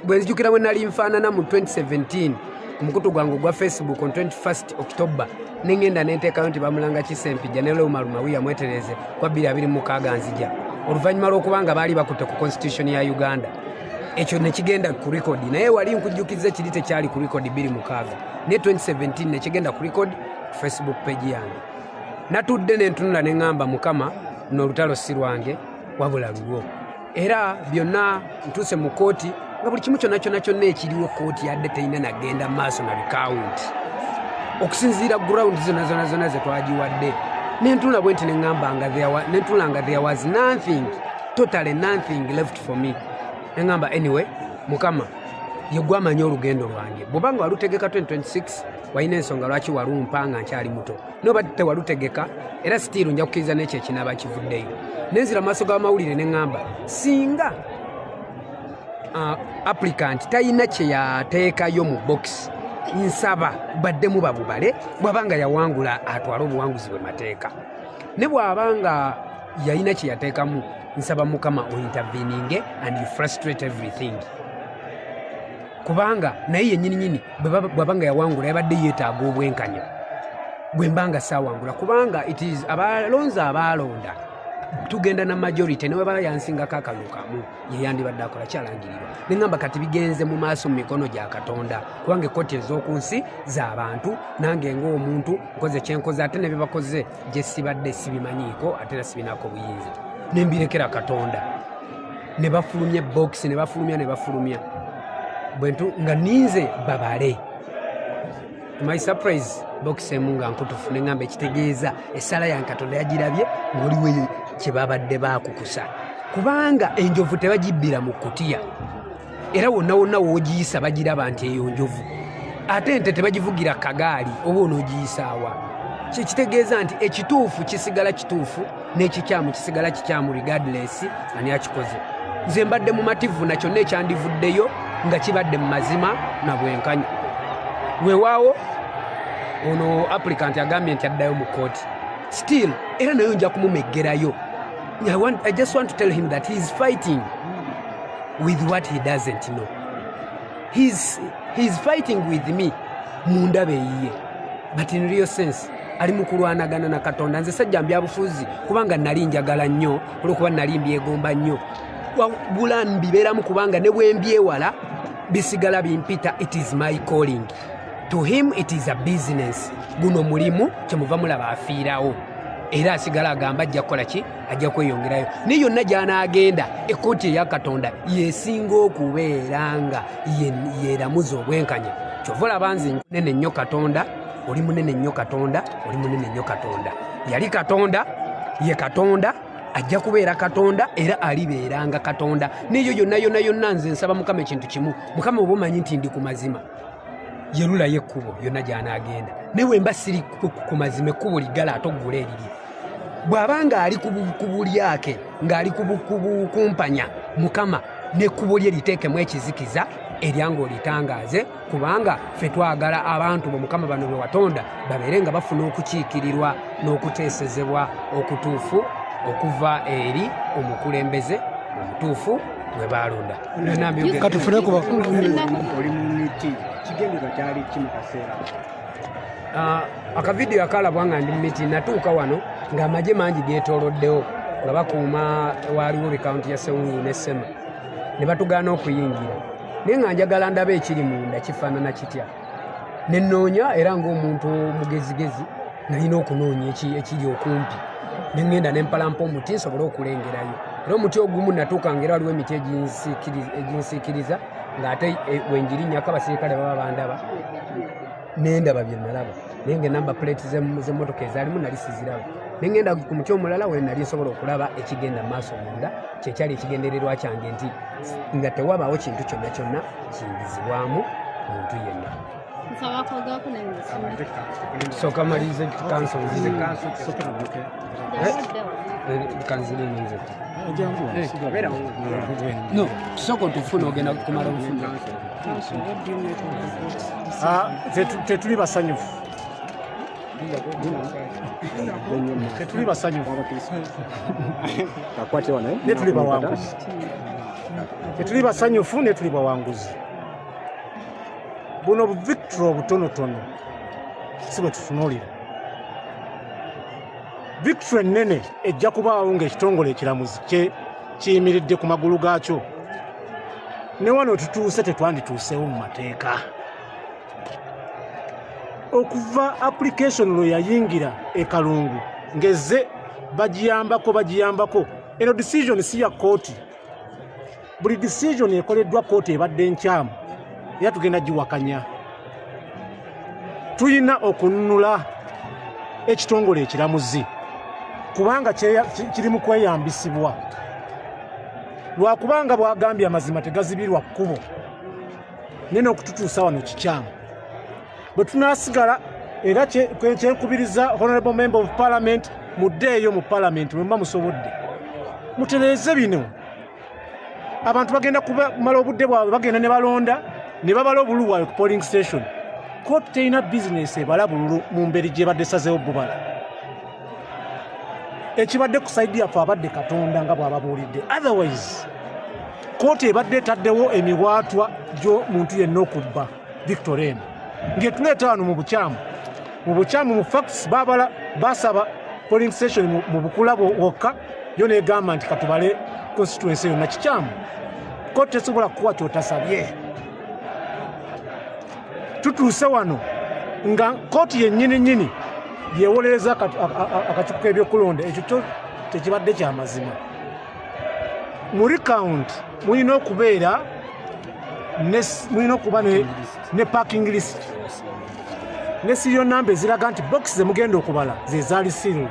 Bwe nzijukira bwe nali nfaanana mu 2017 ku mukutu gwangu gwa Facebook on 21st October nengenda nenteekayo nti bamulanga Ssempijja ne Lumaluma yamwetereze kwa 2026 nzija oluvanyuma lw'okubanga baali bakutte ku constitution ya Uganda. Ekyo ne kigenda ku record naye wali nkujjukiza kiri tekyali ku record 2026 ne 2017 ne kigenda ku record ku Facebook page yange. Natudde ne ntunula ne ngamba Mukama n'olutalo si lwange wabula lulwo. Era byonna ntuse mu Kkooti nga buli kimu kyonna ekiriwo Kkooti yadde teyina nagenda maaso na bikawunti okusinziira ground zonna ze twagiwadde. Nentula bwe nti neŋŋambanga nentulanga there was nothing, totally nothing left for me. Neŋŋamba anyway Mukama ye gw'amanyi olugendo lwange. Bw'obanga walutegeka 2026 walina ensonga lwaki walumpa nga nkyali muto. Noba tewalutegeka era still nja kukkiriza n'ekyo ekinaba kivuddeyo. Nenzira maaso g'amawulire neŋŋamba singa applicant tayina kye yateekayo mu box nsaba baddemu babubale bw'abanga yawangula atwala obuwanguzi bwe mateeka. Ne bw'abanga yalina kye yateekamu nsaba Mukama intervening and you frustrate everything. Kubanga naye yennyini bw'abanga yawangula yabadde yeetaaga obwenkanya bwe mbanga saawangula kubanga it is abalonzi abaalonda tugenda na majority ne baba yansingako akalulu kamu ye yandibadde akola kyalangirirwa. Neŋŋamba kati bigenze mu maaso mu mikono gya Katonda kubanga Kkooti ez'oku nsi z'abantu nange ng'omuntu nkoze kyenkoze ate ne bye bakoze gye sibadde sibimanyiiko ate era sibinaako buyinza ne mbirekera Katonda. Ne bafulumya box ne bafulumya bwentu nga ninze babale. My surprise box emu nga nkutufu neŋŋamba ekitegeeza essala ya Katonda yagirabye ng'oliwe kye babadde baakukusa kubanga enjovu tebagibbira mu kkutiya era wonna woogiyisa bagiraba nti eyo njovu ate ente tebagivugira kagaali oba onoogiyisaawa. Kitegeeza nti ekituufu kisigala kituufu n'ekikyamu kisigala kikyamu regardless ani akikoze. Nze mbadde mu mativu nakyo n'ekyandivuddeyo nga kibadde mu mazima na bwenkanya. Weewaawo ono applicant agambye nti addayo mu Kkooti still era nayo nja kumumeggerayo. I just want to tell him that he is fighting with what he doesn't know. He's fighting with me munda beyiye, but in real sense ali mu kulwanagana na Katonda. Nze sajja mbyabufuzi kubanga nali njagala nnyo olw'okuba nali mbyegomba nnyo wabula mbibeeramu kubanga ne bwe mbyewala bisigala bimpita, it is my calling. To him it is a business. Guno mulimu kyemuva mulaba afiirawo. Era asigala agamba ajja kukola ki? Ajja kweyongerayo. Naye yonna gy'anaagenda ekkooti eya Katonda yeesinga okubeera yeeramuza obwenkanya. Kyova olaba nze munene nnyo Katonda, oli munene nnyo Katonda, oli munene nnyo Katonda. Yali Katonda, ye Katonda, ajja kubeera Katonda era alibeeranga Katonda. N'eyo yonna nze nsaba Mukama ekintu kimu. Mukama oba omanyi nti ndi ku mazima. Yerulayo ekkubo yonna gy'anaagenda. Naye bwe mba siri ku mazima ekkubo liggala ate oggula eriri. Bw'abanga ali ku bulyake ng'ali kumpanya Mukama n'ekkubo lye liteekemu ekizikiza eryanga olitangaaze, kubanga ffe twagala abantu bo Mukama bano be watonda babeere nga bafuna okukiikirirwa n'okuteesezebwa okutuufu okuva eri omukulembeze omutuufu gwe baalonda. Katufune ku bakulu oli mu miti kigendera kyali kimu kaseera. Akavidiyo akalabwa nga ndi mu miti natuuka wano ng'amagye mangi geetooloddewo nga bakuuma waaliwo bikaunti ya Ssewungu ne Ssema ne batugaana okuyingira. Naye nga njagala ndaba ekiri munda kifaanana kitya. Ne nnoonya era ng'omuntu mugezigezi nalina okunoonya ekiri okumpi. Ne ŋŋenda ne mpalampa omuti nsobole okulengerayo. Era omuti ogumu natuuka ng'era waliwo emiti eginsiikiriza ng'ate wenjirinnyako abasirikale baba bandaba ne ndaba bye nalaba. Naye ng'enamba puleeti z'emmotoka ezaalimu nali siziraba. Ne ŋŋenda ku muti omulala we nali nsobola okulaba ekigenda mu maaso munda kyekyali ekigendererwa kyange nti nga tewabaawo kintu kyonna kyonna kiyingizibwamu muntu yenna. Sooka malirize kanso kanzirinze. No, sooka otufuna ogenda kumala obufuna. Tetuli basanyufu. Tetuli basanyufu. Netuli bawanguzi. Tetuli basanyufu netuli bawanguzi. Buno Victory obutonotono si bwe tutunuulira. Victory ennene ejja kubaawo ng'ekitongole ekiramuzi kiyimiridde ku magulu gaakyo. Ne wano tutuuse tetwandituuseewo mu mateeka. Okuva application lwe yayingira e Kalungu ngeze bagiyambako. Eno decision si ya kkooti. Buli decision ekoleddwa kkooti ebadde nkyamu era tugenda giwakanya. Tuyina okununula ekitongole ekiramuzi kubanga kiri mu kweyambisibwa. Lwakubanga bwagambye amazima tegazibirwa kkubo nene okututuusa wano kikyamu. Bwe tunaasigala era kyenkubiriza Honorable Member of Parliament muddeeyo mu Parliament mwe muba musobodde mutereeze bino. Abantu bagenda kumala obudde bwabwe bagenda ne balonda ne babala obululu bwabwe ku polling station. Kkooti terina bizinesi ebala bululu mu mberi gye badde sazeewo bubala. Ekibadde ku saidi yaffe abadde Katonda nga bw'ababuulidde. Otherwise kkooti ebadde etaddewo emiwaatwa gy'omuntu yenna okubba Victory eno ng'etuleeta wano mu bukyamu mu facts baabala basaba polling station mu bukula bwokka yo neegamba nti katubale constituency yonna kikyamu. Kkooti tesobola kukuwa kyotasabye. Tutuuse wano nga kkooti yennyini yeewolereza akakiiko k'ebyokulonda. Ekyo tekibadde kya mazima. Mu recount mulina okuba ne parking list ne serial number eziraga nti box ze mugenda okubala ze zaali sealed.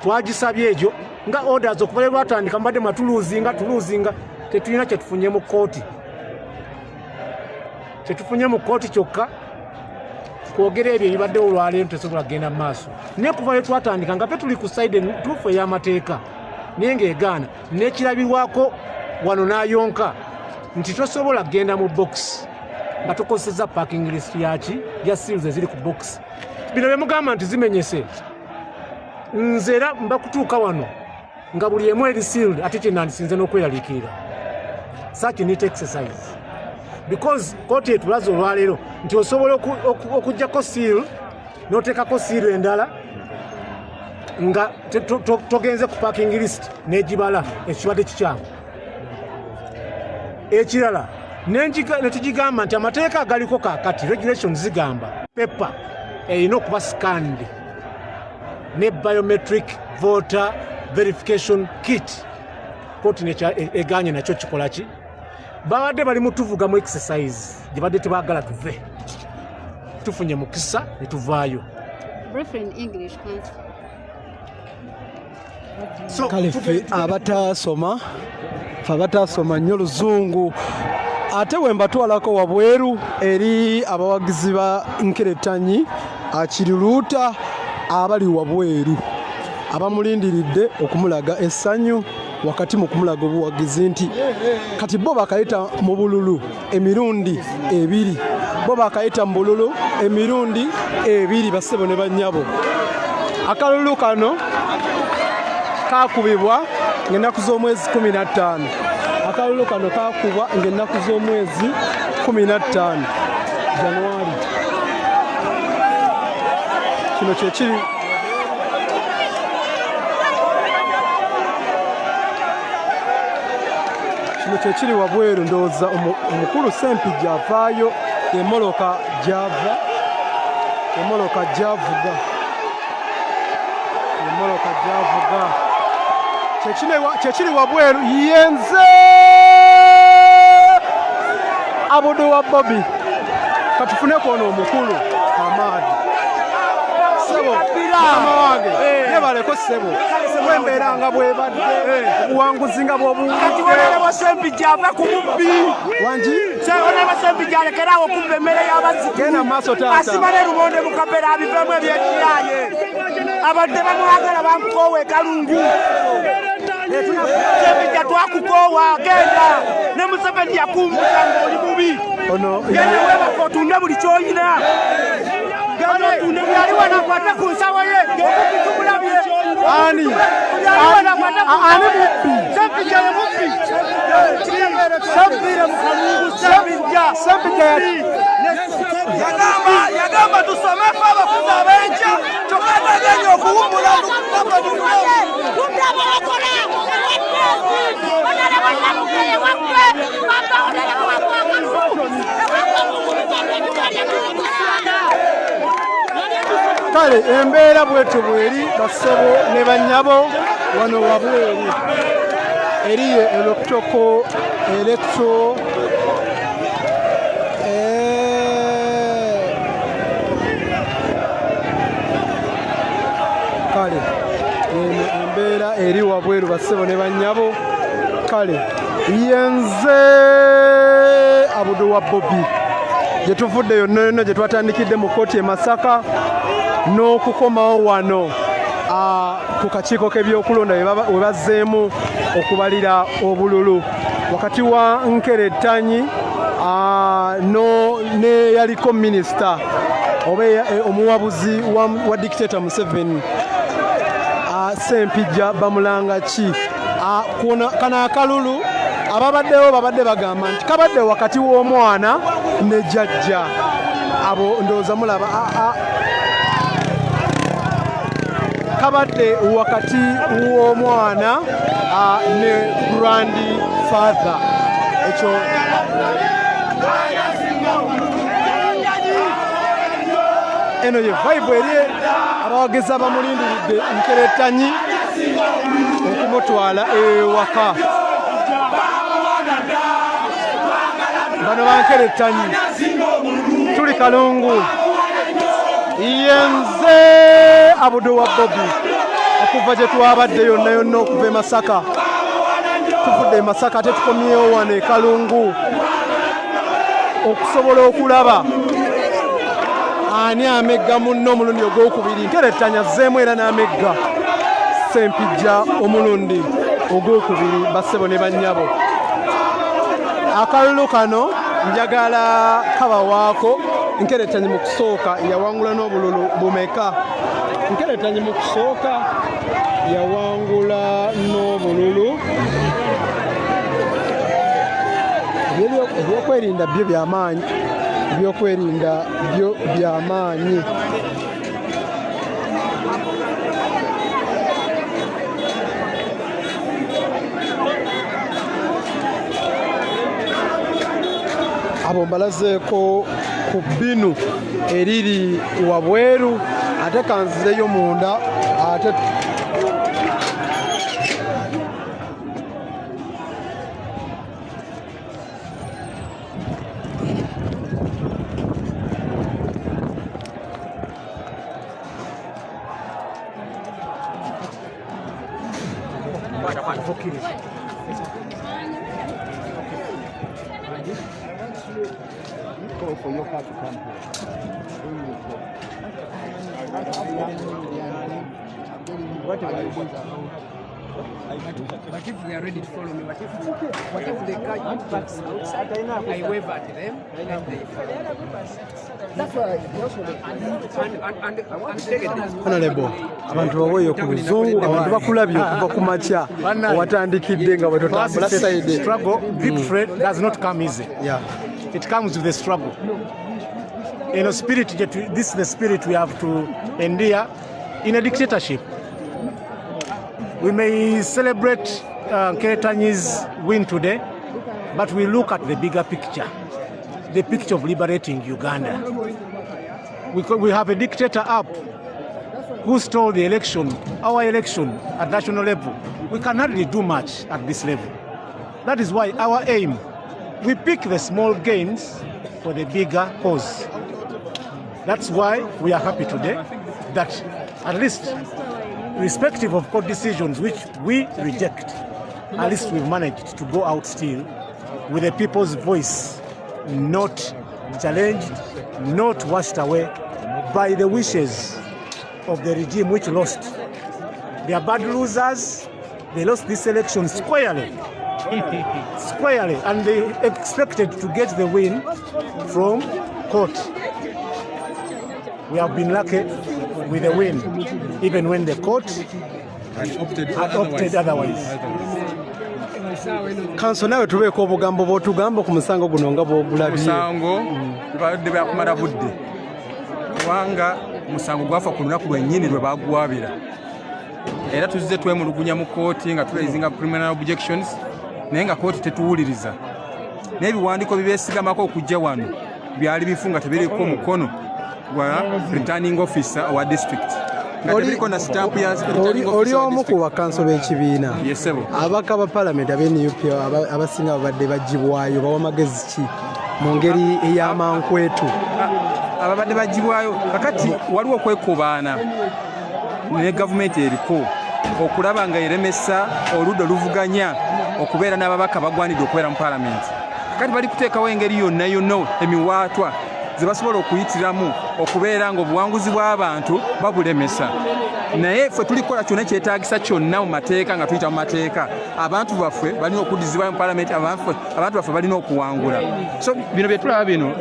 Twagisabye egyo nga orders okuva lwatandika mbadde matuluuzinga tetulina kyetufunye mu kkooti. Kyetufunye mu kkooti kyokka kwogera ebyo ebibaddewo olwaleero tesobola kugenda mu maaso. Naye kuva lwe twatandika nga fe tuli ku sayidi entuufu ey'amateeka naye ng'egaana n'ekirabirwako wano n'ayonka nti tosobola kugenda mu box nga tukozesezza parking list ya seals eziri ku box. Bino bye mugamba nti zimenyese. Nze era mba kutuuka wano nga buli emu eri sealed ate kye nandisinze n'okweraliikirira. Such neat exercise. Because kkooti etulaze olwaleero nti osobola okuggyako seal n'oteekako seal endala nga togenze ku parking list n'egibala ekibadde kikyamu. Ekirala netugigamba nti amateeka agaliko kaakati regulations zigamba pepa erina okuba scanned ne biometric voter verification kit. Kkooti eganye nakyo kikola ki? Babadde bali mutuvuga mu exercise gye badde tebaagala tuve, tufunye mukisa ne tuvaayo. Kale ffe abataasoma nnyo Luzungu ate we mbatwalako wabweru eri abawagizi ba Nkeretanyi akiriruuta abali wabweru abamulindiridde okumulaga essanyu wakati mu kumulaga obuwagizi nti kati bo bakayita mu bululu emirundi 2, bo bakayita mu bululu emirundi 2 bassebo ne bannyabo. Akalulu kano kakubibwa ng'ennaku z'omwezi 15. Akalulu kano kakubwa ng'ennaku z'omwezi 15 Januari. Kino kyekiri kyekiri wabweru ndowooza omukulu Ssempijja avaayo emoloka gy'ava emoloka gy'avuga kyekiri wabweru yenze abodo wa Bubi katufune kono omukulu amaadi sebo mama wange nebaleko sebo wembeera nga bwebadde obuwanguzi nga bw'obuwulidde Ssempijja ava ku Bubi wangi Ssempijja alekerawo okubba emmere y'abazzi genda mu maaso taata asimale lumonde mu kapera abivemu ebyekiraaye abadde bamwagala bamukoowa ekalungu Ssempijja twakukoowa genda ne Museveni yakumbuka ng'oli mubi genda webaka otunde buli ky'oyina yali wanakwata ku nsawo ye tumulabye ani mubbi Ssempijja ye mubbi Ssempijja mu kalungu Ssempijja yagamba tusomefu abakuzi ab'enkya kyokka tagenda okuwummula kale embeera bwetyo bweri bassebo ne bannyabo wano wabweru eriye electro kale embeera eri wabweru bassebo ne bannyabo. Kale yenze abudu wa Bubi gye tuvudde yonna yonna gye twatandikidde mu kkooti e Masaka n'okukomawo wano ku kakiiko k'ebyokulonda we bazzeemu okubalira obululu wakati wa Nkeretanyi ne yaliko minisita oba omuwabuzi wa dictator Museveni Ssempijja bamulanga ki kano akalulu ababaddewo babadde bagamba nti kabadde wakati w'omwana ne jjajja abo ndowooza mulaba kabadde wakati w'omwana ne grandfather ekyo eno ye vibe eri abawagizi abamulindiridde Nkeretanyi okumutwala ewaka bano ba Nkeretanyi tuli kalungu yenze abudu wa Bubi okuva gye twabadde yonna yonna okuva e Masaka tuvudde e Masaka ate tukomyewo wano e Kalungu okusobola okulaba ani amegga munno omulundi ogwokubiri. Nkeretanyi azzeemu era n'amegga Ssempijja omulundi ogwokubiri bassebo ne bannyabo. Akalulu kano njagala kabawaako Nkeretanyi mu kusooka yawangula n'obululu bumeka. Nkeretanyi mu kusooka yawangula n'obululu ebyokwerinda byo byamaanyi ebyokwerinda byo byamaanyi. abo mbalazeeko ku bbinu eriri wabweru ate kanzireyo munda ate for your car to come here. Whatever you want. But if they are ready to follow me, what if they catch backs outside? I wave at them and they follow. That's why Honorable, abantu baweeyo ku buzungu, abantu bakulabye okuva ku makya watandikidde nga bwe totambula side. Struggle, victory does not come easy. Yeah. It comes with the struggle. You know, spirit. This is the spirit we have to endure in a dictatorship. We may celebrate Keretanyi's win today, but we look at the bigger picture, the picture of liberating Uganda. We have a dictator up who stole the election, our election at national level. We can hardly do much at this level. That is why our aim, we pick the small gains for the bigger cause. That's why we are happy today that at least, irrespective of court decisions which we reject, at least we've managed to go out still with the people's voice not challenged, not washed away by the wishes of the regime which lost. They are bad losers. They lost this election squarely. Squarely, and they expected to get the win from court. We have been lucky with the win, even when the court had opted otherwise. Kanso nawe tubeeko obugambo bw'otugamba ku musango guno nga bw'ogulabye. Musango badde bakumala budde. Kubanga musango gwafa ku lunaku lwennyini lwe baagwabira. Era tuzze twemulugunya mu kooti nga tulaizinga criminal objections naye nga kooti tetuwuliriza. N'ebiwandiiko bibeesigamako okujja wano byali bifunga tebiriko mukono gwa returning officer wa district. Oli omu ku bakanso b'ekibiina abaka ba palamenti ab'NUP abasinga babadde bagibwayo bawa magezi ki mu ngeri ey'amankwetu? Ababadde bagibwayo kakati waliwo okwekubaana ne gavumenti eriko okulaba nga eremesa oludda oluvuganya okubeera n'ababaka bagwanidde okubeera mu palamenti. Kakati bali kuteekawo engeri yonna emiwaatwa ze basobola okuyitiramu okubeera ng'obuwanguzi bw'abantu babulemesa. Naye ffe tulikola kyonna kyetaagisa kyonna mu mateeka nga tuyita mu mateeka. Abantu baffe balina okuddizibwa mu palamenti, abantu baffe balina okuwangula. So bino bye tulaba bino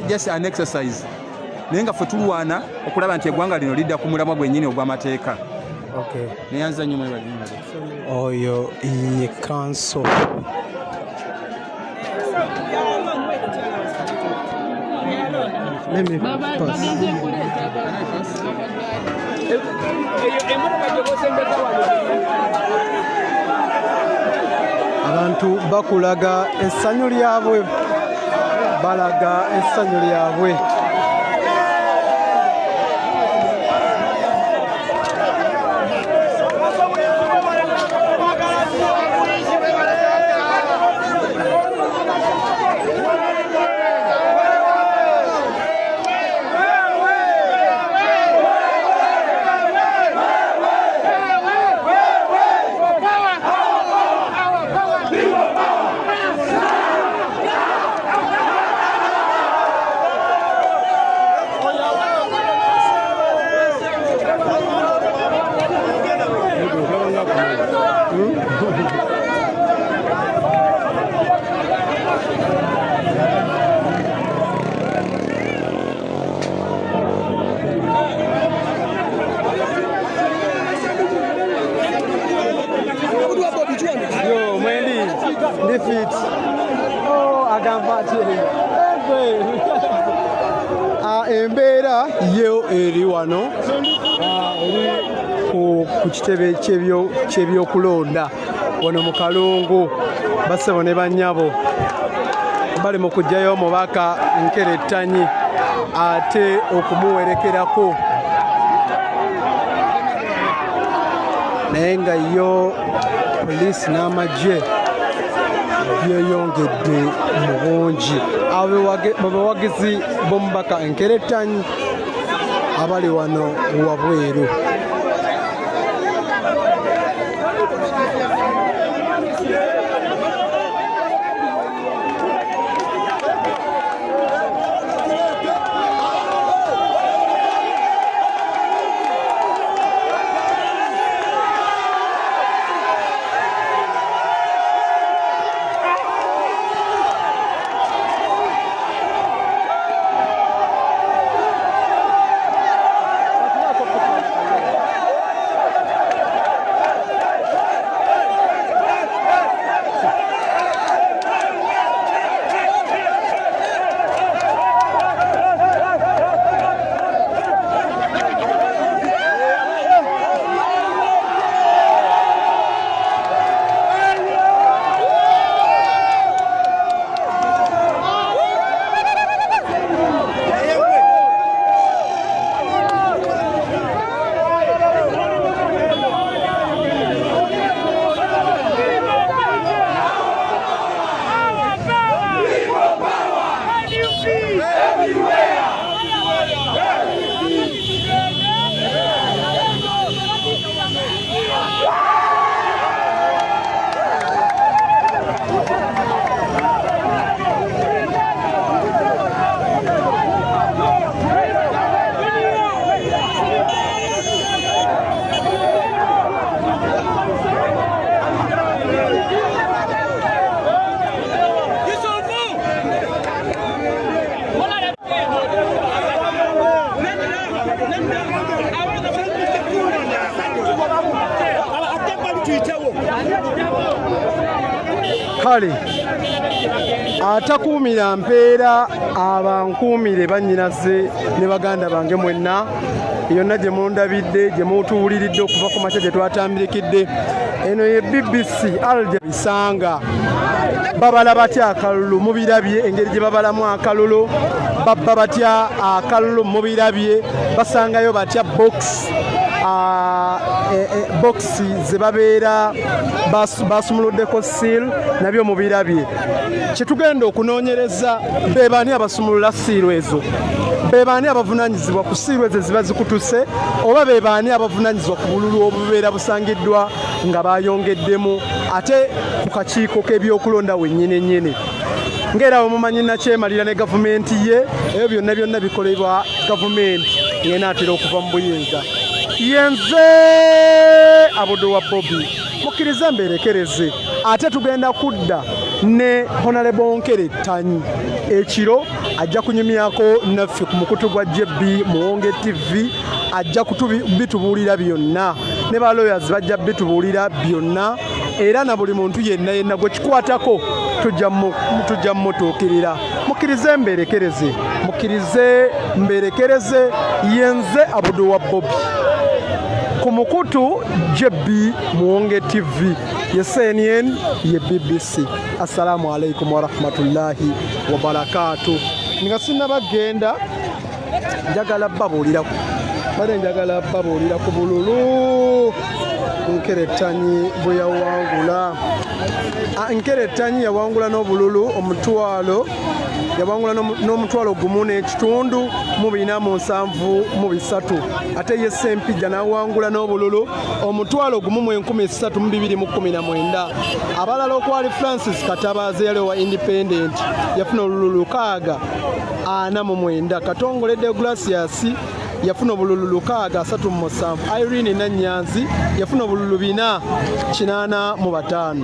just an exercise. Naye nga ffe tulwana okulaba nti eggwanga lino lidda ku mulamwa gwennyini ogw'amateeka. Neyanza nnyo mwebali. Oyo ye kanso. Let me pass. Abantu bakulaga essanyu lyabwe, balaga essanyu lyabwe. Embeera yo eri wano ku kitebe ky'ebyokulonda wano mu kalungu bassebo ne bannyabo bali mu kujjayo omubaka Nkerettanyi ate okumuwerekerako naye nga yo poliisi n'amagye byeyongedde mu bungi. Abawagizi b'omubaka Nkerettanyi abali wano wabweru. Kale atakuumira mpeera abankuumire bannyinaze ne baganda bange mwenna yonna gye mundabidde gye mutuwuliridde okuva ku makya gye twatambirikidde. Eno ye BBC Alja Bisanga. Babala batya akalulu mubirabye, engeri gye babalamu akalulu, babba batya akalulu mubirabye, basangayo batya box ze babeera basumuluddeko seal nabyo mubirabye. Kyetugenda okunoonyereza be baani abasumulula siiru ezo, be baani abavunaanyizibwa ku siiru ezo ziba zikutuse, oba be baani abavunaanyizibwa ku bululu obubeera busangiddwa nga bayongeddemu ate ku kakiiko k'ebyokulonda wennyini nnyini. Ng'era omumanyi nakyemalira ne gavumenti ye, ebyo byonna byonna bikolebwa gavumenti ng'enaatera okuva mu buyinza. Yenze Abudu wa Bubi mukkiriza mberekereze ate tugenda kudda ne Honorable Nkerettanyi ekiro ajja kunyumyako naffe ku mukutu gwa JB Muwonge TV, ajja bitubuulira byonna ne ba lawyers bajja bitubuulira byonna, era na buli muntu yenna gwe kikwatako tujja mmutuukirira. Mukkirize mberekereze yenze Abudu wa Bubi ku mukutu JB Muwonge TV ye CNN ye BBC. Assalamu alaikum wa rahmatullahi wa barakatuh. Nga sinnabagenda njagala babuulira ku bululu Nkerettanyi bwe yawangula. Nkerettanyi yawangula n'obululu omutwalo, yawangula n'omutwalo gumu n'ekitundu mu 473, ate ye Ssempijja n'awangula n'obululu omutwalo gumu mu 1319. Abalala okwali Francis Katabaaze yali wa Independent yafuna obululu 649. Katongole Deogratias yafuna obululu 637. Irene Nanyanzi yafuna obululu 485.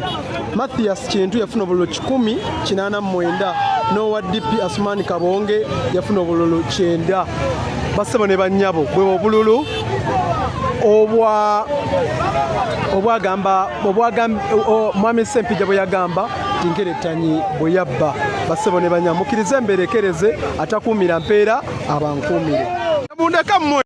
Mathias Kintu yafuna obululu 1089. Nowa DP Asmani Kabonge yafuna obululu 9. Basebo ne bannyabo bwe obululu Mwami Ssempijja bwe yagamba Nkerettanyi bwe yabba. Basebo ne bannyabo mukkirize mberekereze atakuumira mpeera abankuumire.